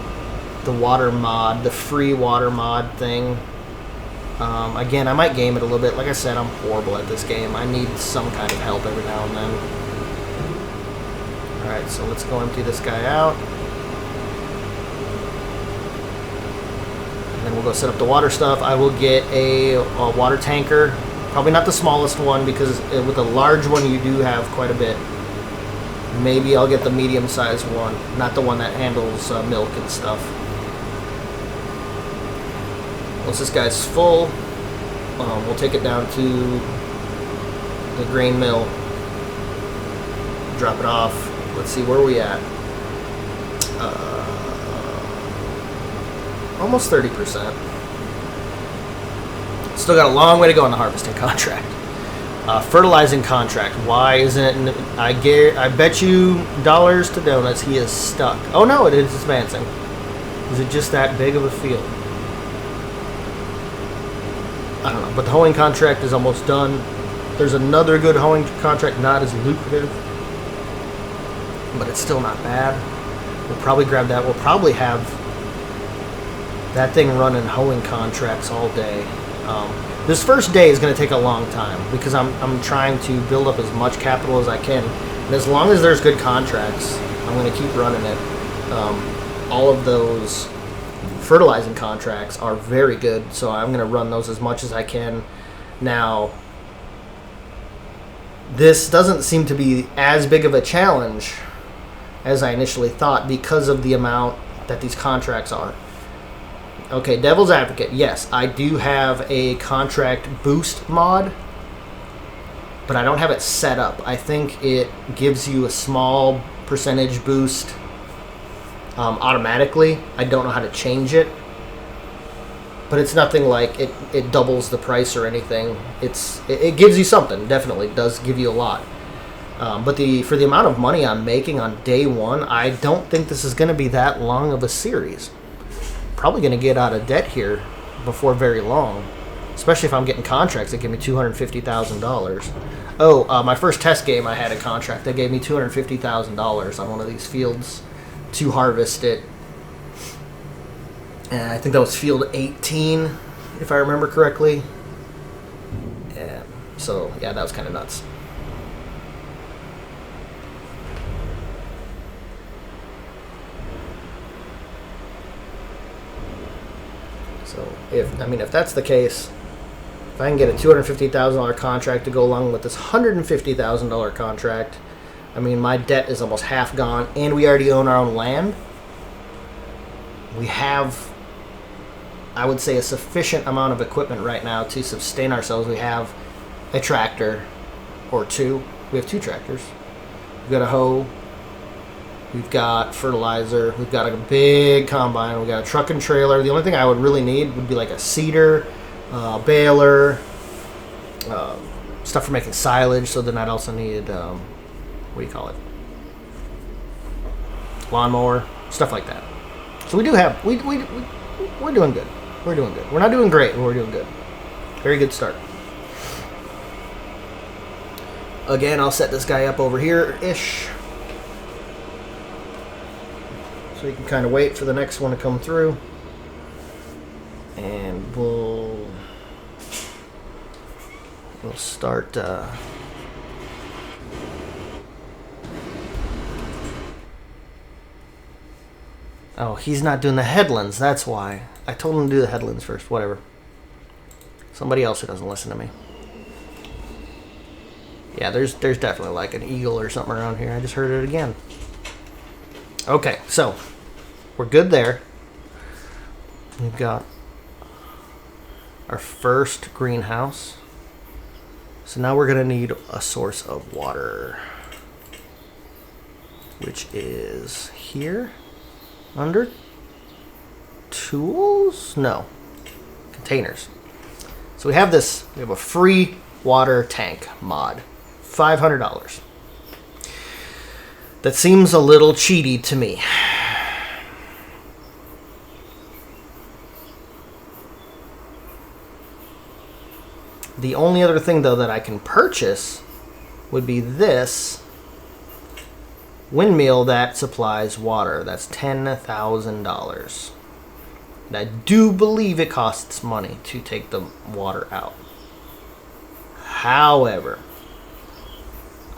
water mod, the free water mod thing. Again, I might game it a little bit. Like I said, I'm horrible at this game. I need some kind of help every now and then. Alright, so let's go empty this guy out. And then we'll go set up the water stuff. I will get a water tanker. Probably not the smallest one, because with a large one you do have quite a bit. Maybe I'll get the medium-sized one, not the one that handles milk and stuff. Once this guy's full, we'll take it down to the grain mill, drop it off. Let's see, where are we at? Almost 30%. Still got a long way to go on the harvesting contract. Fertilizing contract. Why isn't it? I bet you dollars to donuts he is stuck. Oh no, it is advancing. Is it just that big of a field? I don't know, but the hoeing contract is almost done. There's another good hoeing contract, not as lucrative, but it's still not bad. We'll probably grab that. We'll probably have that thing running hoeing contracts all day. This first day is going to take a long time because I'm trying to build up as much capital as I can, and as long as there's good contracts, I'm going to keep running it. All of those fertilizing contracts are very good, so I'm going to run those as much as I can. Now, this doesn't seem to be as big of a challenge as I initially thought because of the amount that these contracts are. Okay, devil's advocate. Yes, I do have a contract boost mod, but I don't have it set up. I think it gives you a small percentage boost automatically. I don't know how to change it, but it's nothing like it doubles the price or anything. It gives you something. Definitely does give you a lot. But for the amount of money I'm making on day one, I don't think this is going to be that long of a series. Probably going to get out of debt here before very long, especially if I'm getting contracts that give me $250,000. Oh, my first test game, I had a contract that gave me $250,000 on one of these fields to harvest it. And I think that was field 18, if I remember correctly. And so, yeah, that was kind of nuts. So, if that's the case, if I can get a $250,000 contract to go along with this $150,000 contract, I mean, my debt is almost half gone, and we already own our own land. We have, I would say, a sufficient amount of equipment right now to sustain ourselves. We have a tractor or two. We have 2 tractors. We've got a hoe. We've got fertilizer. We've got a big combine. We've got a truck and trailer. The only thing I would really need would be like a seeder, baler, stuff for making silage. So then I'd also need, what do you call it? Lawnmower, stuff like that. So we do have, we're doing good. We're doing good. We're not doing great, but we're doing good. Very good start. Again, I'll set this guy up over here-ish. So you can kind of wait for the next one to come through. And we'll start... Oh, he's not doing the headlands. That's why. I told him to do the headlands first. Whatever. Somebody else who doesn't listen to me. Yeah, there's definitely like an eagle or something around here. I just heard it again. Okay, so we're good there. We've got our first greenhouse. So now we're going to need a source of water, which is here under tools? No, containers. So we have this, we have a free water tank mod, $500. That seems a little cheaty to me. The only other thing, though, that I can purchase would be this windmill that supplies water. That's $10,000. And I do believe it costs money to take the water out. However,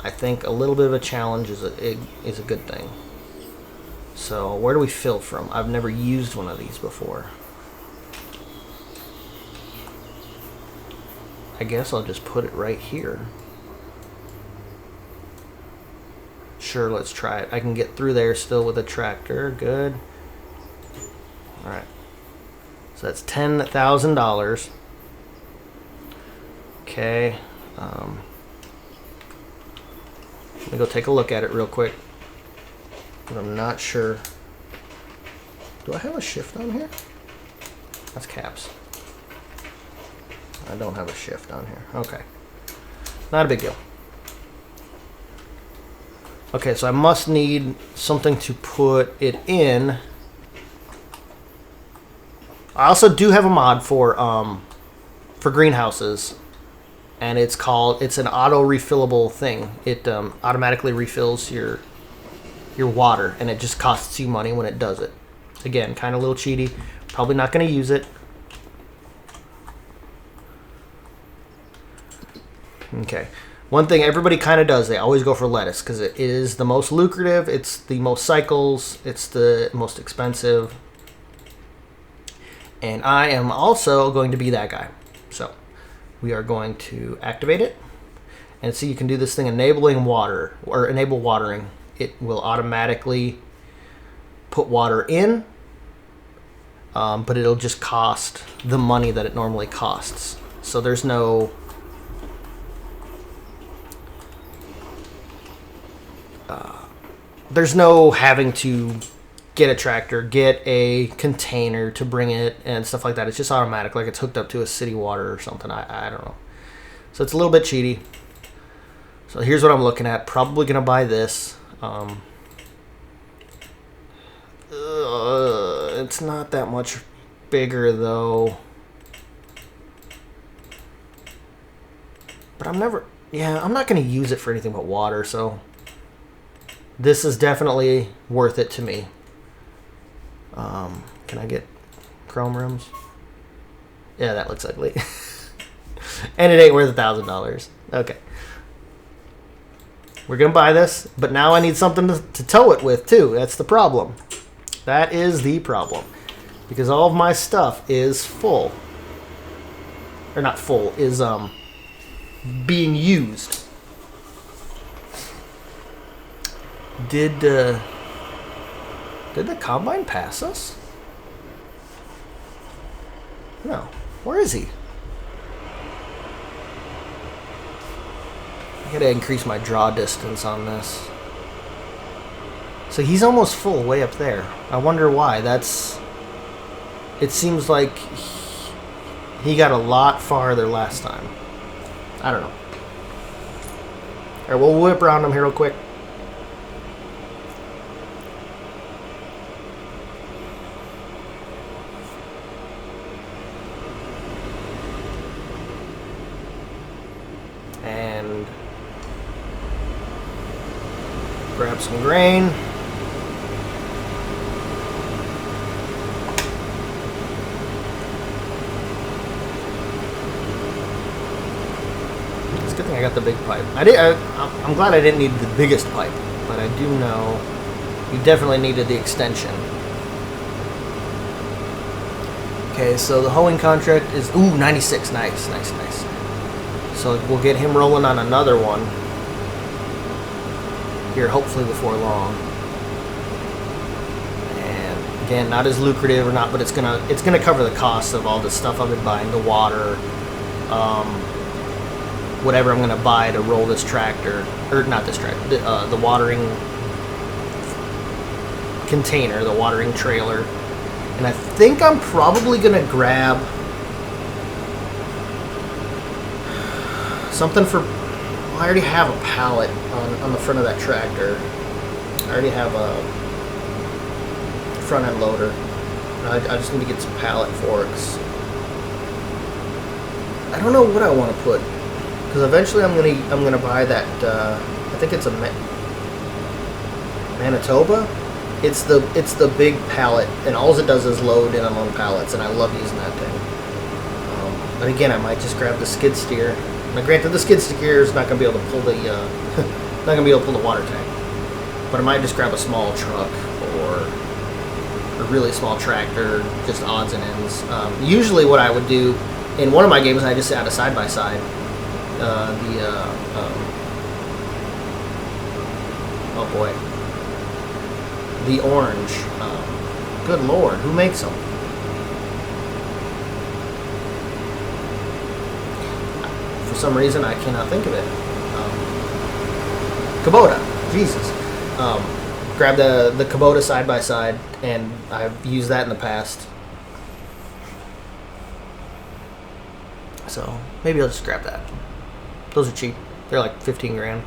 I think a little bit of a challenge is a good thing. So where do we fill from? I've never used one of these before. I guess I'll just put it right here. Sure, let's try it. I can get through there still with a tractor. Good. Alright. So that's $10,000. Okay. Let me go take a look at it real quick. But I'm not sure. Do I have a shift on here? That's caps. I don't have a shift on here. Okay. Not a big deal. Okay, so I must need something to put it in. I also do have a mod for greenhouses, and it's an auto refillable thing. It automatically refills your water, and it just costs you money when it does it. Again, kind of a little cheaty. Probably not going to use it. Okay. One thing everybody kind of does, they always go for lettuce because it is the most lucrative, it's the most cycles, it's the most expensive. And I am also going to be that guy. So we are going to activate it. And see, you can do this thing, enabling water, or enable watering. It will automatically put water in, but it'll just cost the money that it normally costs. So there's no... there's no having to get a tractor, get a container to bring it, and stuff like that. It's just automatic, like it's hooked up to a city water or something. I don't know. So it's a little bit cheaty. So here's what I'm looking at. Probably going to buy this. It's not that much bigger, though. But I'm not going to use it for anything but water, so... this is definitely worth it to me. Can I get chrome rims? Yeah, that looks ugly. And it ain't worth $1,000. Okay. We're going to buy this, but now I need something to tow it with, too. That's the problem. That is the problem. Because all of my stuff is full. Or not full, is being used. Did the combine pass us? No. Where is he? I gotta increase my draw distance on this. So he's almost full way up there. I wonder why. It seems like he got a lot farther last time. I don't know. Alright, we'll whip around him here real quick. And grab some grain. It's a good thing I got the big pipe. I'm glad I didn't need the biggest pipe, but I do know you definitely needed the extension. Okay, so the hoeing contract is 96. Nice. So we'll get him rolling on another one here, hopefully before long. And again, not as lucrative or not, but it's gonna cover the cost of all the stuff I've been buying, the water, whatever I'm gonna buy to roll this tractor, or not this tractor, the watering container, the watering trailer. And I think I'm probably gonna grab something for... well, I already have a pallet on the front of that tractor. I already have a front end loader. I just need to get some pallet forks. I don't know what I want to put, because eventually I'm gonna buy that. I think it's a Manitoba. It's the big pallet, and all it does is load in on pallets, and I love using that thing. But again, I might just grab the skid steer. Now, granted, the skid steer is not gonna be able to pull the not gonna be able to pull the water tank, but I might just grab a small truck or a really small tractor, just odds and ends. Usually, what I would do in one of my games, I just add a side by side. Oh boy. The orange. Good lord, who makes them? For some reason, I cannot think of it. Kubota. Jesus. Grab the Kubota side by side, and I've used that in the past. So maybe I'll just grab that. Those are cheap. They're like 15 grand.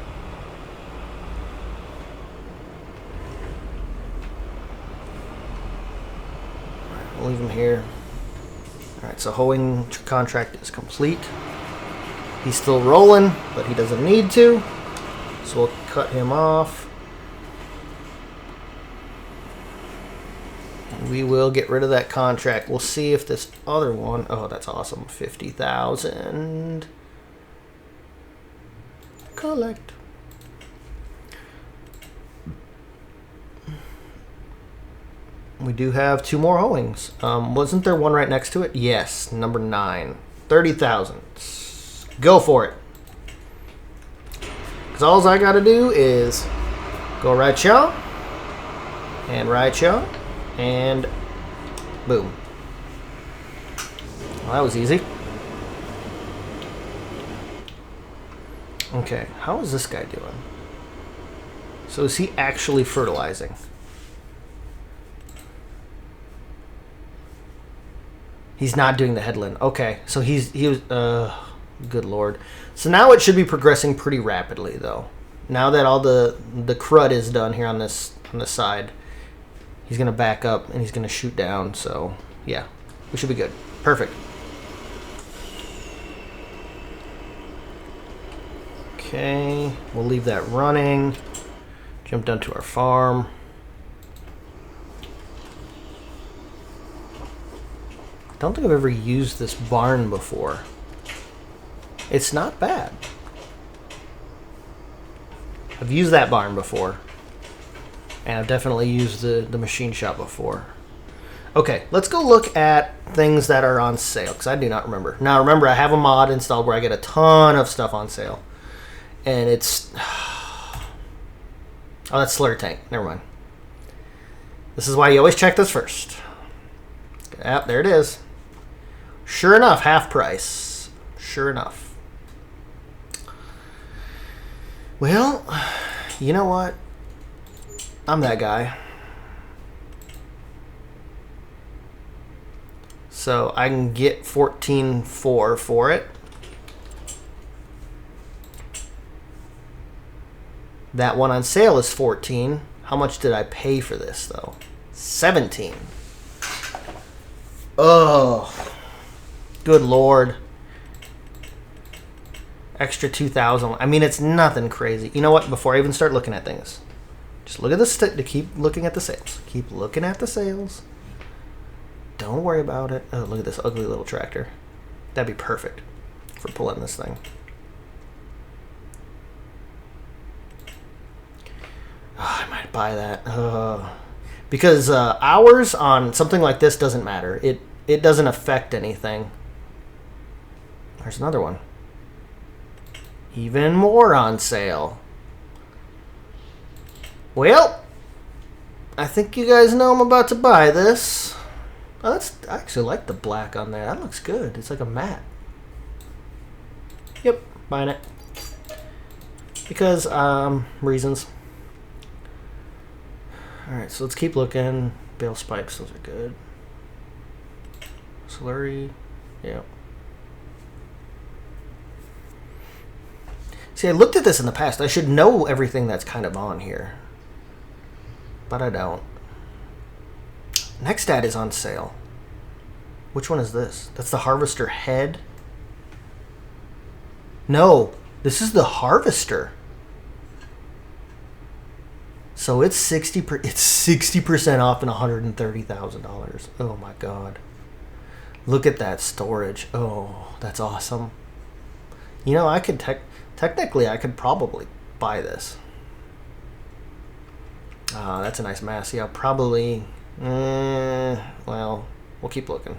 We'll leave him here. Alright, so hoeing contract is complete. He's still rolling, but he doesn't need to. So we'll cut him off. And we will get rid of that contract. We'll see if this other one... Oh, that's awesome. 50,000. Collect. We do have 2 more hoeings. Wasn't there one right next to it? Yes, number 9. 30,000. Go for it. Because all I got to do is go right yaw, and right yaw, and boom. Well, that was easy. Okay, how is this guy doing? So is he actually fertilizing? He's not doing the headland. Okay, so he was good lord. So now it should be progressing pretty rapidly though. Now that all the crud is done here on this side, he's gonna back up and he's gonna shoot down. So yeah, we should be good. Perfect. Okay, we'll leave that running. Jump down to our farm. I don't think I've ever used this barn before. It's not bad. I've used that barn before. And I've definitely used the machine shop before. Okay, let's go look at things that are on sale, because I do not remember. Now remember, I have a mod installed where I get a ton of stuff on sale. And it's... Oh, that's Slur Tank. Never mind. This is why you always check this first. Yep, there it is. Sure enough, half price. Sure enough. Well, you know what? I'm that guy. So I can get 14.4 for it. That one on sale is 14. How much did I pay for this though? 17. Oh, good lord. Extra 2,000. I mean, it's nothing crazy. You know what? Before I even start looking at things, just look at the keep looking at the sales. Keep looking at the sales. Don't worry about it. Oh, look at this ugly little tractor. That'd be perfect for pulling this thing. Oh, I might buy that. Because hours on something like this doesn't matter. It doesn't affect anything. There's another one. Even more on sale. Well, I think you guys know I'm about to buy this. Oh, I actually like the black on there. That looks good. It's like a matte. Yep, buying it. Because, reasons. Alright, so let's keep looking. Bale spikes, those are good. Slurry, yeah. See, I looked at this in the past. I should know everything that's kind of on here. But I don't. Next ad is on sale. Which one is this? That's the Harvester Head. No, this is the Harvester. So it's 60% off and $130,000. Oh my god. Look at that storage. Oh, that's awesome. You know, I could technically I could probably buy this. That's a nice Massey. I'll probably well, we'll keep looking.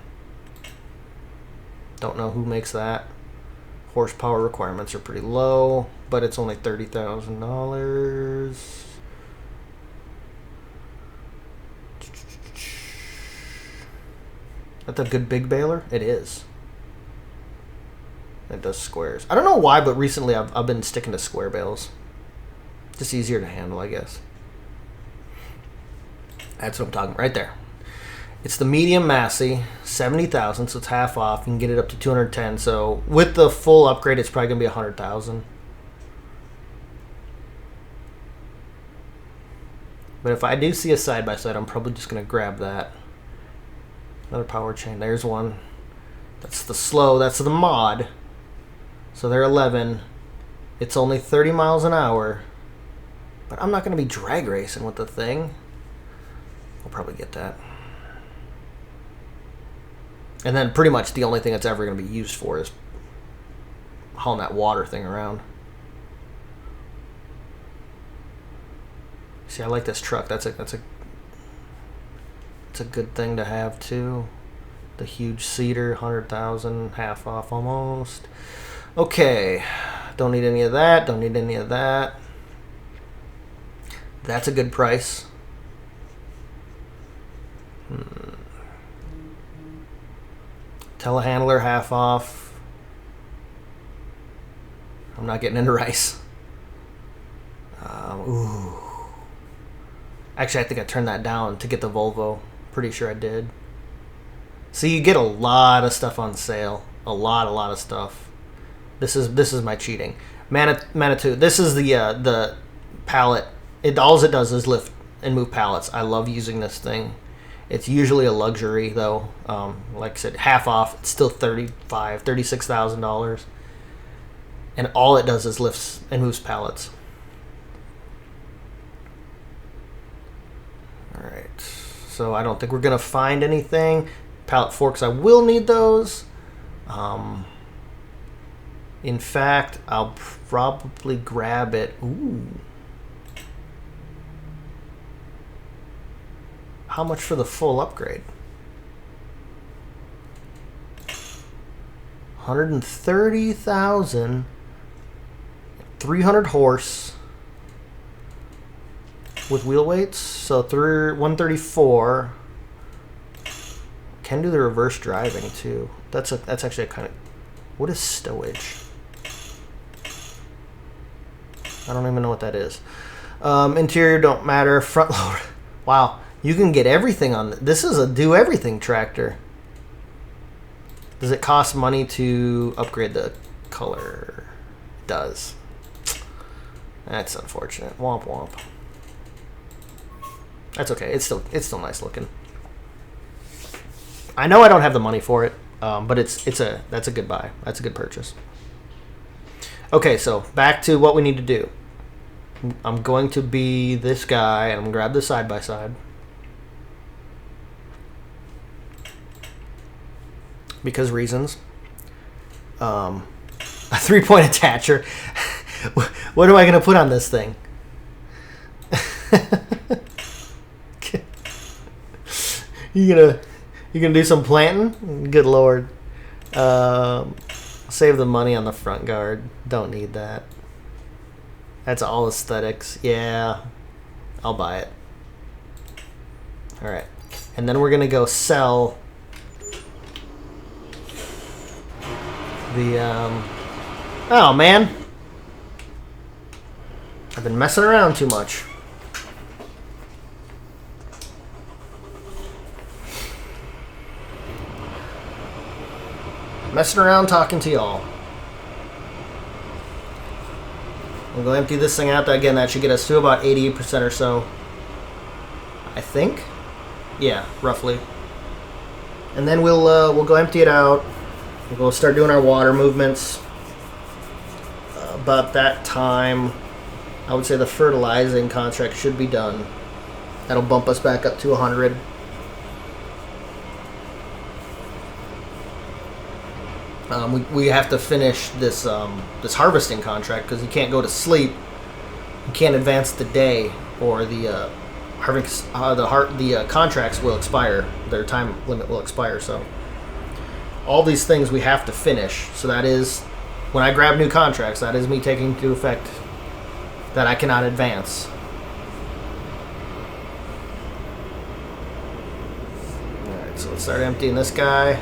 Don't know who makes that. Horsepower requirements are pretty low, but it's only $30,000. That's a good big baler? It is. It does squares. I don't know why, but recently I've been sticking to square bales. Just easier to handle, I guess. That's what I'm talking about right there. It's the medium Massey, 70,000, so it's half off. You can get it up to 210. So with the full upgrade, it's probably gonna be 100,000. But if I do see a side by side, I'm probably just gonna grab that. Another power chain. There's one. That's the slow. That's the mod. So they're 11. It's only 30 miles an hour. But I'm not going to be drag racing with the thing. I'll probably get that. And then pretty much the only thing it's ever going to be used for is hauling that water thing around. See, I like this truck. It's a good thing to have too. The huge cedar, 100,000, half off almost. Okay, don't need any of that. Don't need any of that. That's a good price. Telehandler, half off. I'm not getting into rice. Ooh. Actually, I think I turned that down to get the Volvo. Pretty sure I did. So you get a lot of stuff on sale. A lot of stuff. This is my cheating. Manitou. This is the pallet. All it does is lift and move pallets. I love using this thing. It's usually a luxury though. Like I said, half off. It's still $36,000. And all it does is lifts and moves pallets. Alright. So I don't think we're going to find anything. Pallet forks, I will need those. In fact, I'll probably grab it. Ooh. How much for the full upgrade? 130,000. 300 horse with wheel weights, so 134. Can do the reverse driving too. That's actually a kind of. What is stowage? I don't even know what that is. Interior don't matter. Front loader. Wow, you can get everything on this. Is a do everything tractor. Does it cost money to upgrade the color? It does. That's unfortunate. Womp womp. That's okay. It's still nice looking. I know I don't have the money for it, but that's a good buy. That's a good purchase. Okay, so back to what we need to do. I'm going to be this guy, and I'm going to grab the side-by-side. Because reasons. A 3-point attacher. What am I going to put on this thing? You gonna do some planting? Good lord. Save the money on the front guard. Don't need that. That's all aesthetics. Yeah, I'll buy it. All right, and then we're gonna go sell the. Oh man, I've been messing around too much. Messing around talking to y'all. We'll go empty this thing out. Again, that should get us to about 88% or so. I think. Yeah, roughly. And then we'll go empty it out. We'll go start doing our water movements. about that time, I would say the fertilizing contract should be done. That'll bump us back up to 100. We have to finish this this harvesting contract because you can't go to sleep. You can't advance the day, or the contracts will expire. Their time limit will expire. So all these things we have to finish. So that is, when I grab new contracts, that is me taking into effect that I cannot advance. Alright, so let's start emptying this guy.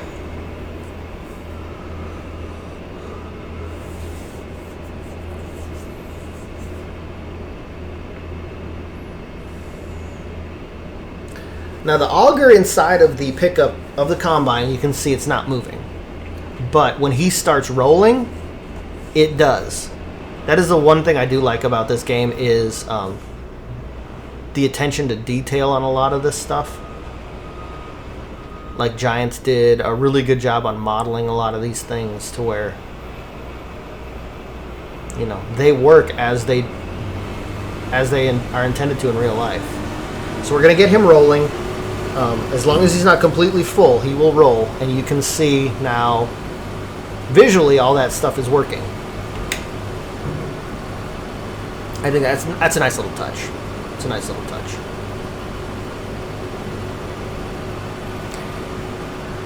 Now the auger inside of the pickup of the combine, you can see it's not moving. But when he starts rolling, it does. That is the one thing I do like about this game is the attention to detail on a lot of this stuff. Like Giants did a really good job on modeling a lot of these things to where, you know, they work as they are intended to in real life. So we're going to get him rolling. As long as he's not completely full, he will roll, and you can see now visually all that stuff is working. I think that's a nice little touch. It's a nice little touch.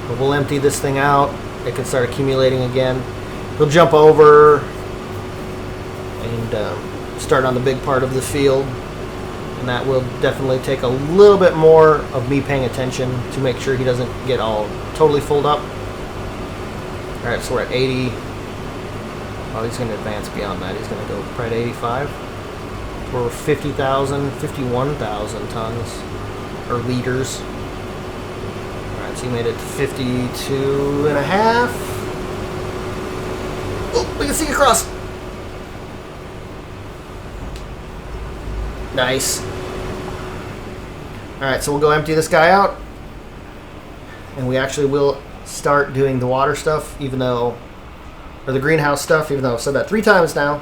But we'll empty this thing out. It can start accumulating again. We'll jump over and start on the big part of the field. And that will definitely take a little bit more of me paying attention to make sure he doesn't get all totally filled up. Alright, so we're at 80. Oh, he's going to advance beyond that. He's going to go right at 85. We're 50,000, 51,000 tons, or liters. Alright, so he made it to 52 and a half. Oh, we can see across. Nice. Alright, so we'll go empty this guy out. And we actually will start doing the water stuff, even though, or the greenhouse stuff, even though I've said that 3 times now.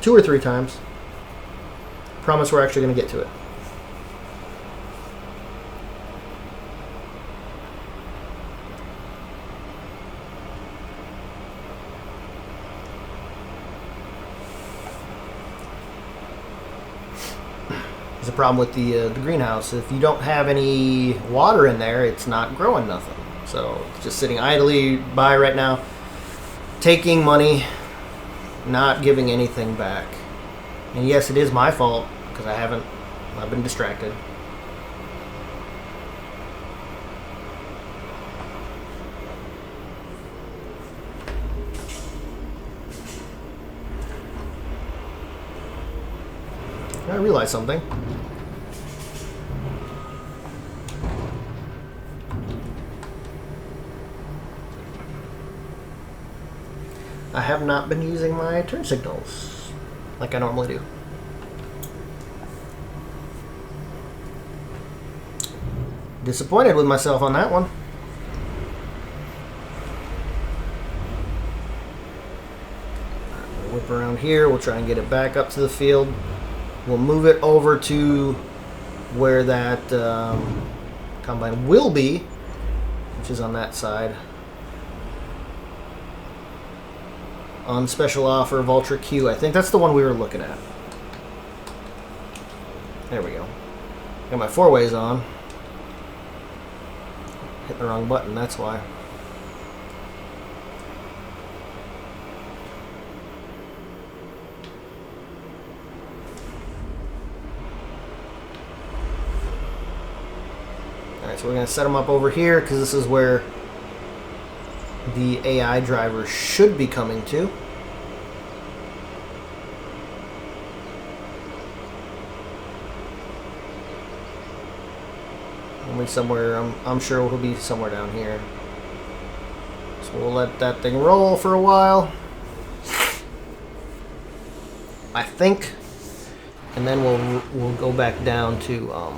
2 or 3 times. Promise we're actually going to get to it. There's a problem with the greenhouse. If you don't have any water in there, it's not growing nothing. So it's just sitting idly by right now, taking money, not giving anything back. And yes, it is my fault because I've been distracted. I realized something. I have not been using my turn signals like I normally do. Disappointed with myself on that one. We'll whip around here. We'll try and get it back up to the field. We'll move it over to where that combine will be, which is on that side. On special offer, Vulture Q. I think that's the one we were looking at. There we go. Got my 4-ways on. Hit the wrong button, that's why. Alright, so we're going to set them up over here because this is where the AI driver should be coming to. Only somewhere, I'm sure we'll be somewhere down here. So we'll let that thing roll for a while, I think, and then we'll go back down to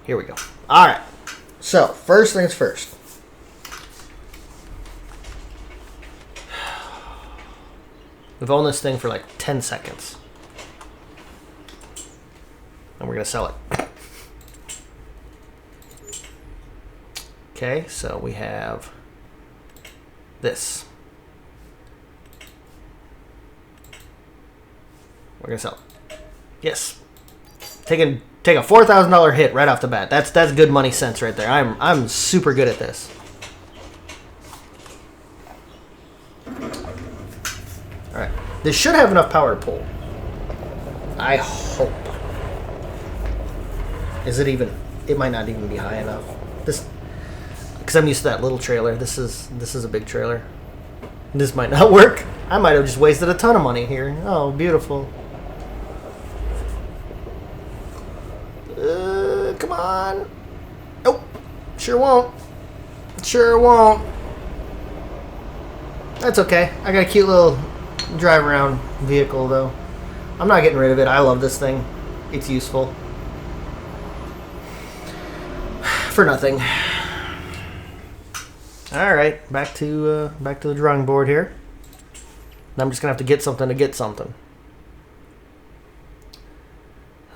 here we go. All right. So first things first. We've owned this thing for like 10 seconds. And we're going to sell it. Okay, so we have this. We're going to sell it. Yes. Take a $4,000 hit right off the bat. That's good money sense right there. I'm super good at this. All right. This should have enough power to pull. I hope. Is it even? It might not even be high enough. This, because I'm used to that little trailer. This is a big trailer. This might not work. I might have just wasted a ton of money here. Oh, beautiful. Come on. Nope. Sure won't. Sure won't. That's okay. I got a cute little drive around vehicle though. I'm not getting rid of it. I love this thing. It's useful. For nothing. Alright, back to the drawing board here. And I'm just gonna have to get something to get something.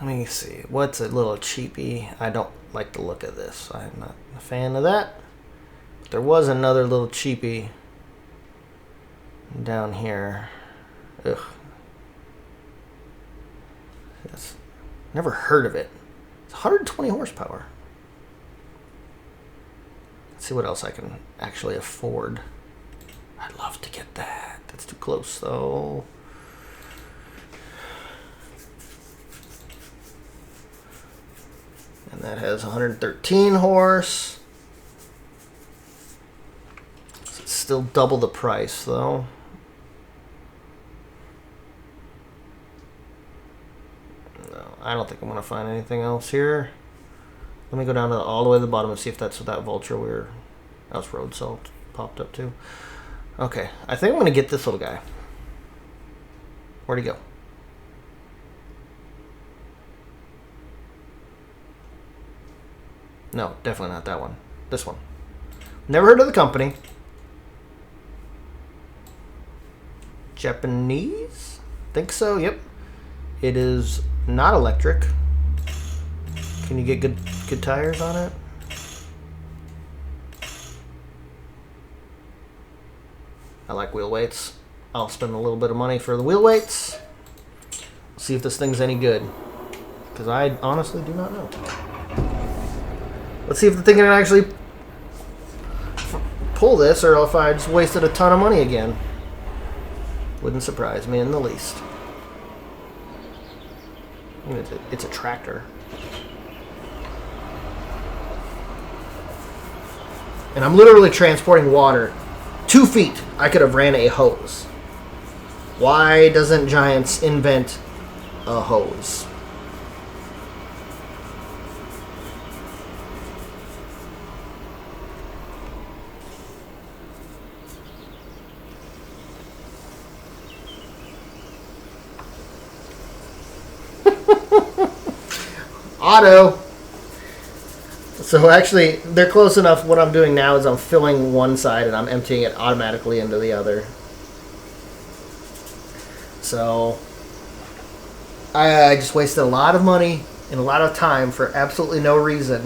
Let me see. What's a little cheapy? I don't like the look of this. I'm not a fan of that. But there was another little cheapy down here. Ugh. Yes. Never heard of it. It's 120 horsepower. Let's see what else I can actually afford. I'd love to get that. That's too close though. And that has 113 horse. So it's still double the price though. No, I don't think I'm going to find anything else here. Let me go down to all the way to the bottom and see if that's what that Vulture that's road salt popped up too. Okay, I think I'm going to get this little guy. Where'd he go? No, definitely not that one. This one. Never heard of the company. Japanese? Think so, yep. It is not electric. Can you get good tires on it? I like wheel weights. I'll spend a little bit of money for the wheel weights. See if this thing's any good. Because I honestly do not know. Let's see if the thing can actually pull this, or if I just wasted a ton of money again. Wouldn't surprise me in the least. I mean, it's a tractor. And I'm literally transporting water. 2 feet, I could have ran a hose. Why doesn't Giants invent a hose? Auto. So actually, they're close enough. What I'm doing now is I'm filling one side and I'm emptying it automatically into the other. So I just wasted a lot of money and a lot of time for absolutely no reason,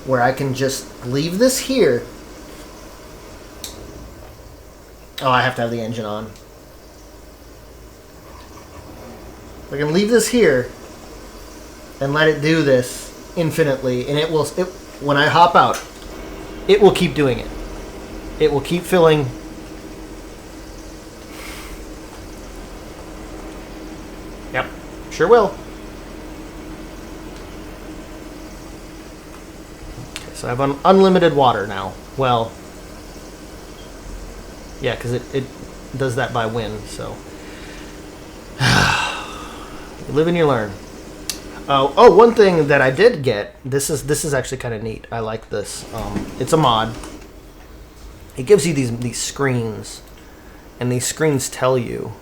where I can just leave this here. Oh, I have to have the engine on. I can leave this here and let it do this infinitely, and it will, when I hop out, it will keep doing it. It will keep filling. Yep, sure will. Okay, so I have unlimited water now. Well, yeah, because it does that by wind, so. You live and you learn. Oh, one thing that I did get. This is actually kind of neat. I like this. It's a mod. It gives you these screens, and these screens tell you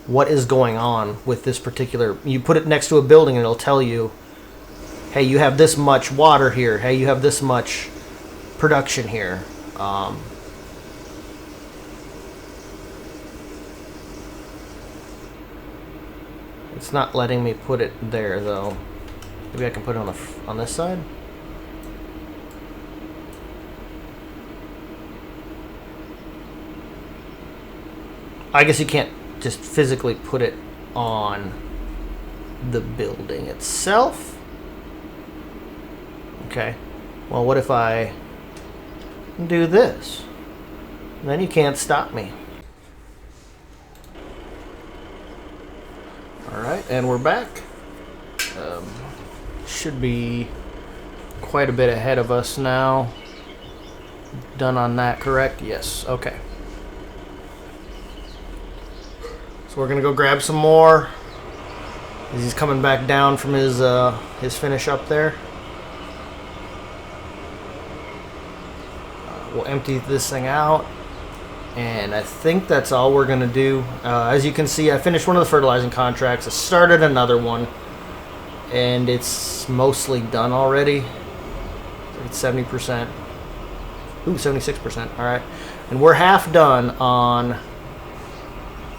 what is going on with this particular. You put it next to a building, and it'll tell you, hey, you have this much water here. Hey, you have this much production here. It's not letting me put it there though. Maybe I can put it on this side. I guess you can't just physically put it on the building itself. Okay. Well, what if I do this? Then you can't stop me. Alright, and we're back. Should be quite a bit ahead of us now. Done on that, correct? Yes, okay. So we're gonna go grab some more. He's coming back down from his finish up there. We'll empty this thing out, and I think that's all we're gonna do. As you can see, I finished one of the fertilizing contracts. I started another one, and it's mostly done already. It's 70%. Ooh, 76%. All right, and we're half done on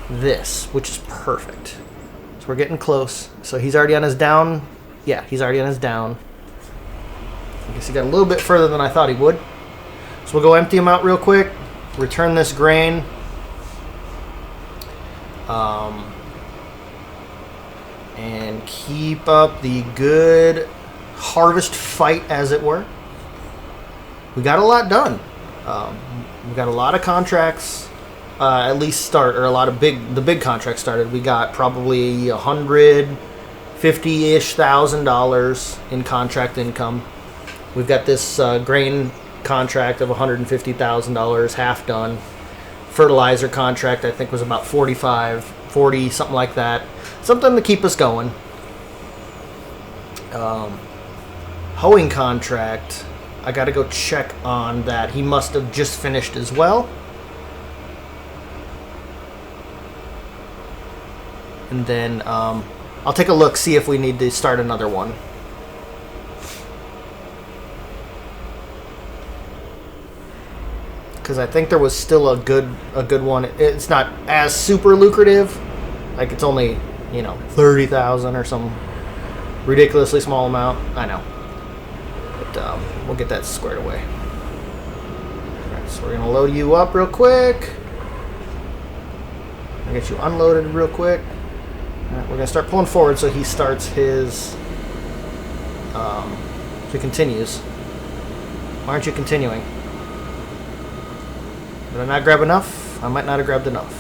this, which is perfect. So we're getting close. So he's already on his down. Yeah, he's already on his down. I guess he got a little bit further than I thought he would. So we'll go empty him out real quick. Return this grain. And keep up the good harvest fight, as it were. We got a lot done. We got a lot of contracts. At least start, or a lot of the big contracts started. We got probably $150,000-ish in contract income. We've got this grain contract of $150,000, half done. Fertilizer contract, I think, was about 40, something like that. Something to keep us going. Hoeing contract, I got to go check on that. He must have just finished as well. And then I'll take a look, see if we need to start another one. Because I think there was still a good one. It's not as super lucrative. Like, it's only, 30,000 or some ridiculously small amount. I know. But we'll get that squared away. Alright, so we're going to load you up real quick. I'll get you unloaded real quick. Alright, we're going to start pulling forward so he starts his... so he continues. Why aren't you continuing? Did I not grab enough? I might not have grabbed enough.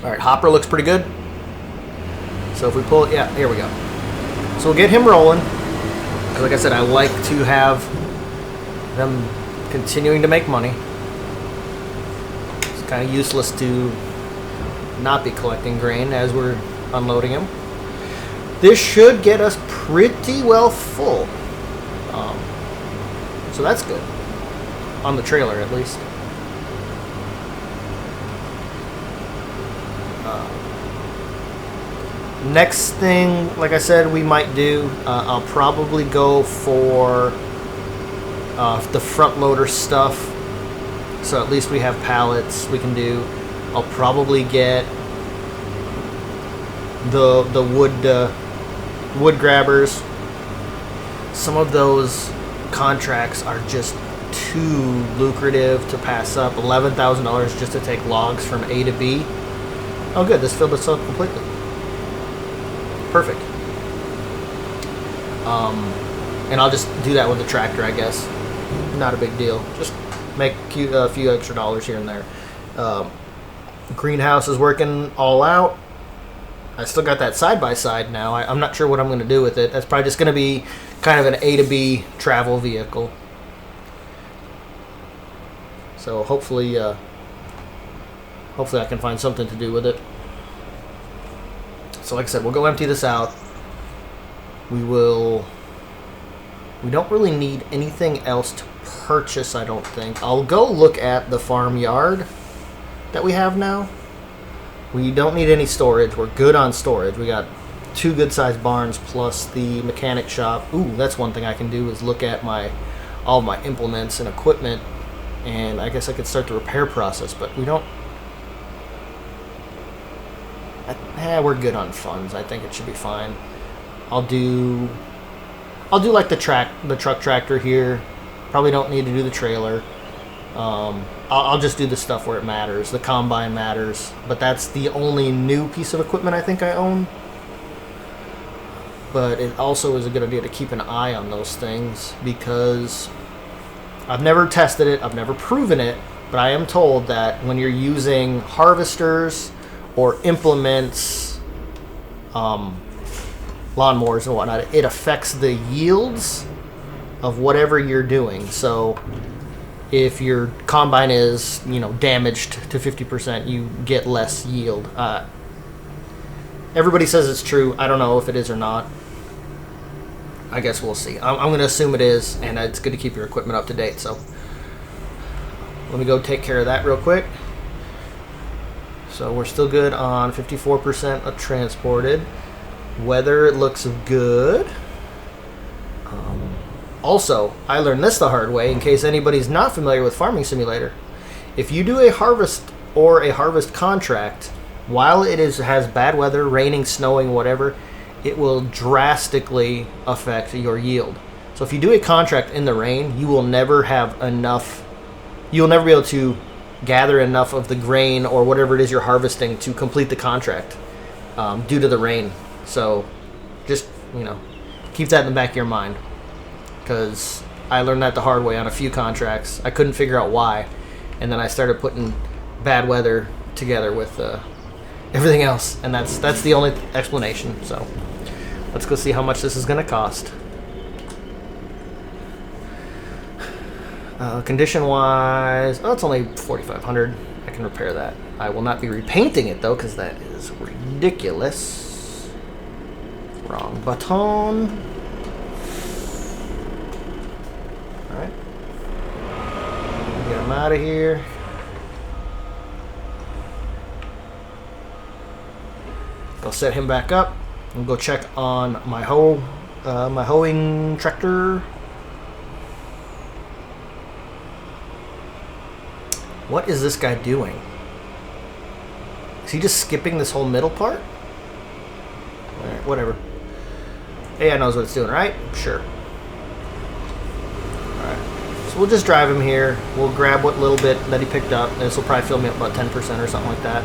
Alright, hopper looks pretty good. So if we pull it, yeah, here we go. So we'll get him rolling. Like I said, I like to have them continuing to make money. It's kind of useless to not be collecting grain as we're unloading them. This should get us pretty well full. So that's good. On the trailer, at least. Next thing, like I said, we might do, I'll probably go for the front loader stuff. So at least we have pallets we can do. I'll probably get the wood grabbers. Some of those contracts are just too lucrative to pass up. $11,000 just to take logs from A to B. Oh good, this filled itself completely. Perfect. And I'll just do that with the tractor, I guess. Not a big deal. Just make a few extra dollars here and there. Greenhouse is working all out. I still got that side-by-side now. I'm not sure what I'm going to do with it. That's probably just going to be kind of an A to B travel vehicle. So hopefully I can find something to do with it. So like I said, we'll go empty this out. We don't really need anything else to purchase, I don't think. I'll go look at the farmyard that we have now. We don't need any storage. We're good on storage. We got 2 good-sized barns plus the mechanic shop. Ooh, that's one thing I can do is look at all of my implements and equipment, and I guess I could start the repair process, but we don't. We're good on funds. I think it should be fine. I'll do like the truck tractor here. Probably don't need to do the trailer. I'll just do the stuff where it matters. The combine matters, but that's the only new piece of equipment I think I own. But it also is a good idea to keep an eye on those things because I've never tested it, I've never proven it, but I am told that when you're using harvesters or implements, lawnmowers and whatnot, it affects the yields of whatever you're doing. So if your combine is, damaged to 50%, you get less yield. Everybody says it's true. I don't know if it is or not. I guess we'll see. I'm going to assume it is, and it's good to keep your equipment up to date. So let me go take care of that real quick. So we're still good on 54% of transported. Weather, it looks good. Also, I learned this the hard way in case anybody's not familiar with Farming Simulator. If you do a harvest or a harvest contract, while it has bad weather, raining, snowing, whatever, it will drastically affect your yield. So if you do a contract in the rain, you will never have enough, you'll never be able to gather enough of the grain or whatever it is you're harvesting to complete the contract due to the rain. So just, keep that in the back of your mind. Because I learned that the hard way on a few contracts. I couldn't figure out why, and then I started putting bad weather together with everything else, and that's the only explanation. So let's go see how much this is going to cost. Condition wise, it's only 4,500. I can repair that. I will not be repainting it though, because that is ridiculous. Wrong button. Get him out of here. Go set him back up and go check on my my hoeing tractor. What is this guy doing? Is he just skipping this whole middle part? Alright, whatever. AI knows what it's doing, right? Sure. We'll just drive him here. We'll grab what little bit that he picked up. This will probably fill me up about 10% or something like that.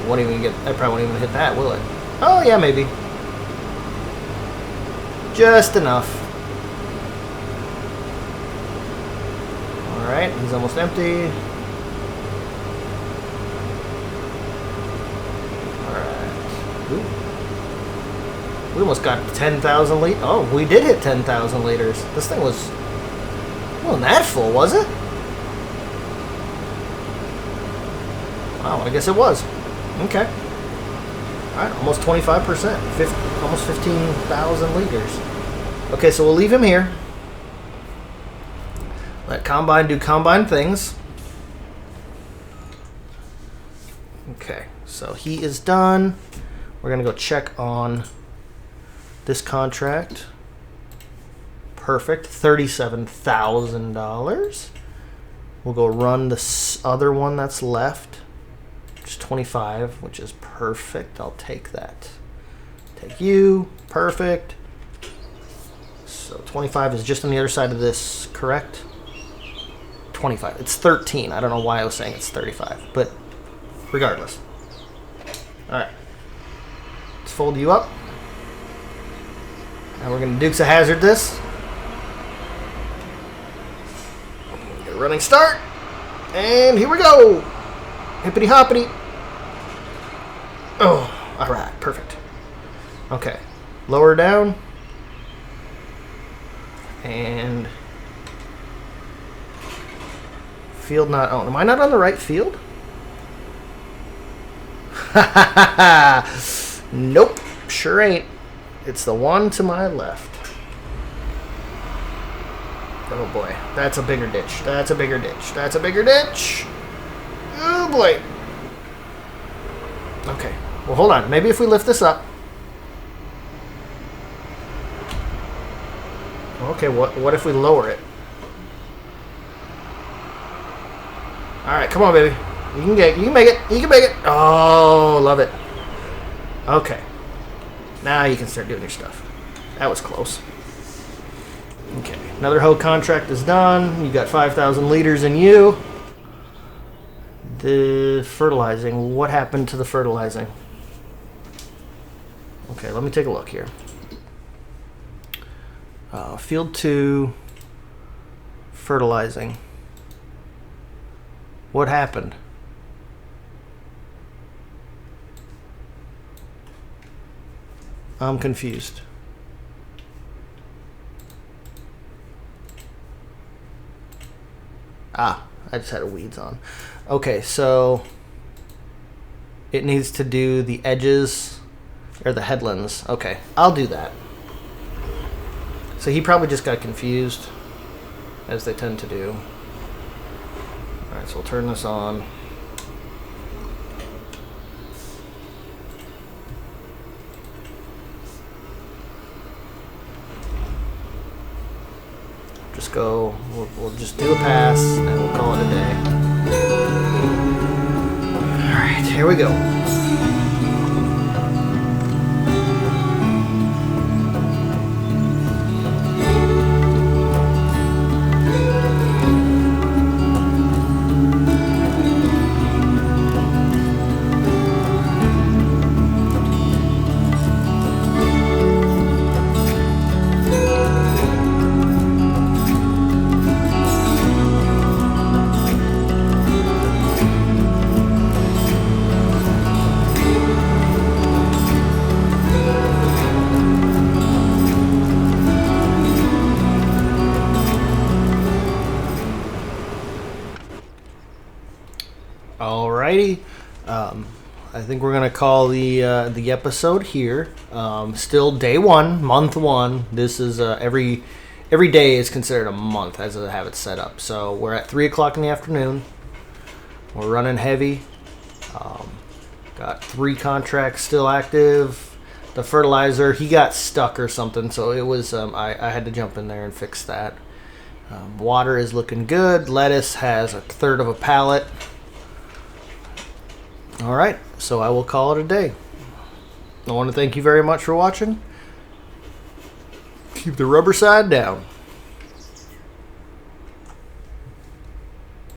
Won't even get. I probably won't even hit that, will it? Oh yeah, maybe. Just enough. All right, he's almost empty. All right. Ooh. We almost got 10,000 liters. Oh, we did hit 10,000 liters. This thing wasn't that full, was it? Wow, I guess it was. Okay. All right, almost 25%. Almost 15,000 liters. Okay, so we'll leave him here. Let Combine do Combine things. Okay, so he is done. We're going to go check on this contract. Perfect. $37,000. We'll go run this other one that's left. Just 25, which is perfect. I'll take that. Take you. Perfect. So 25 is just on the other side of this, correct? 25. It's 13. I don't know why I was saying it's 35, but regardless. All right. Let's fold you up. And we're going to Dukes of Hazzard this. Get a running start. And here we go. Hippity hoppity. Oh, all right. Perfect. Okay. Lower down. And field not owned. Am I not on the right field? Nope. Sure ain't. It's the one to my left. Oh boy, that's a bigger ditch. That's a bigger ditch. That's a bigger ditch. Oh boy. Okay. Well, hold on. Maybe if we lift this up. Okay, what if we lower it? Alright, come on, baby. You can make it. You can make it. Oh, love it. Okay. Now you can start doing your stuff. That was close. Okay. Another hoe contract is done. You got 5,000 liters in you. The fertilizing. What happened to the fertilizing? Okay, let me take a look here. Field 2. Fertilizing. What happened? I'm confused. I just had a weeds on. Okay, so it needs to do the edges or the headlands. Okay, I'll do that. So he probably just got confused, as they tend to do. Alright, so we'll turn this on. Just go, we'll just do a pass and we'll call it a day. Alright, here we go. Alrighty, I think we're gonna call the episode here. Still day one, month one. This is every day is considered a month as I have it set up. So we're at 3 o'clock in the afternoon. We're running heavy. Got 3 contracts still active. The fertilizer, he got stuck or something, so it was I had to jump in there and fix that. Water is looking good. Lettuce has a third of a pallet. Alright, so I will call it a day. I want to thank you very much for watching. Keep the rubber side down.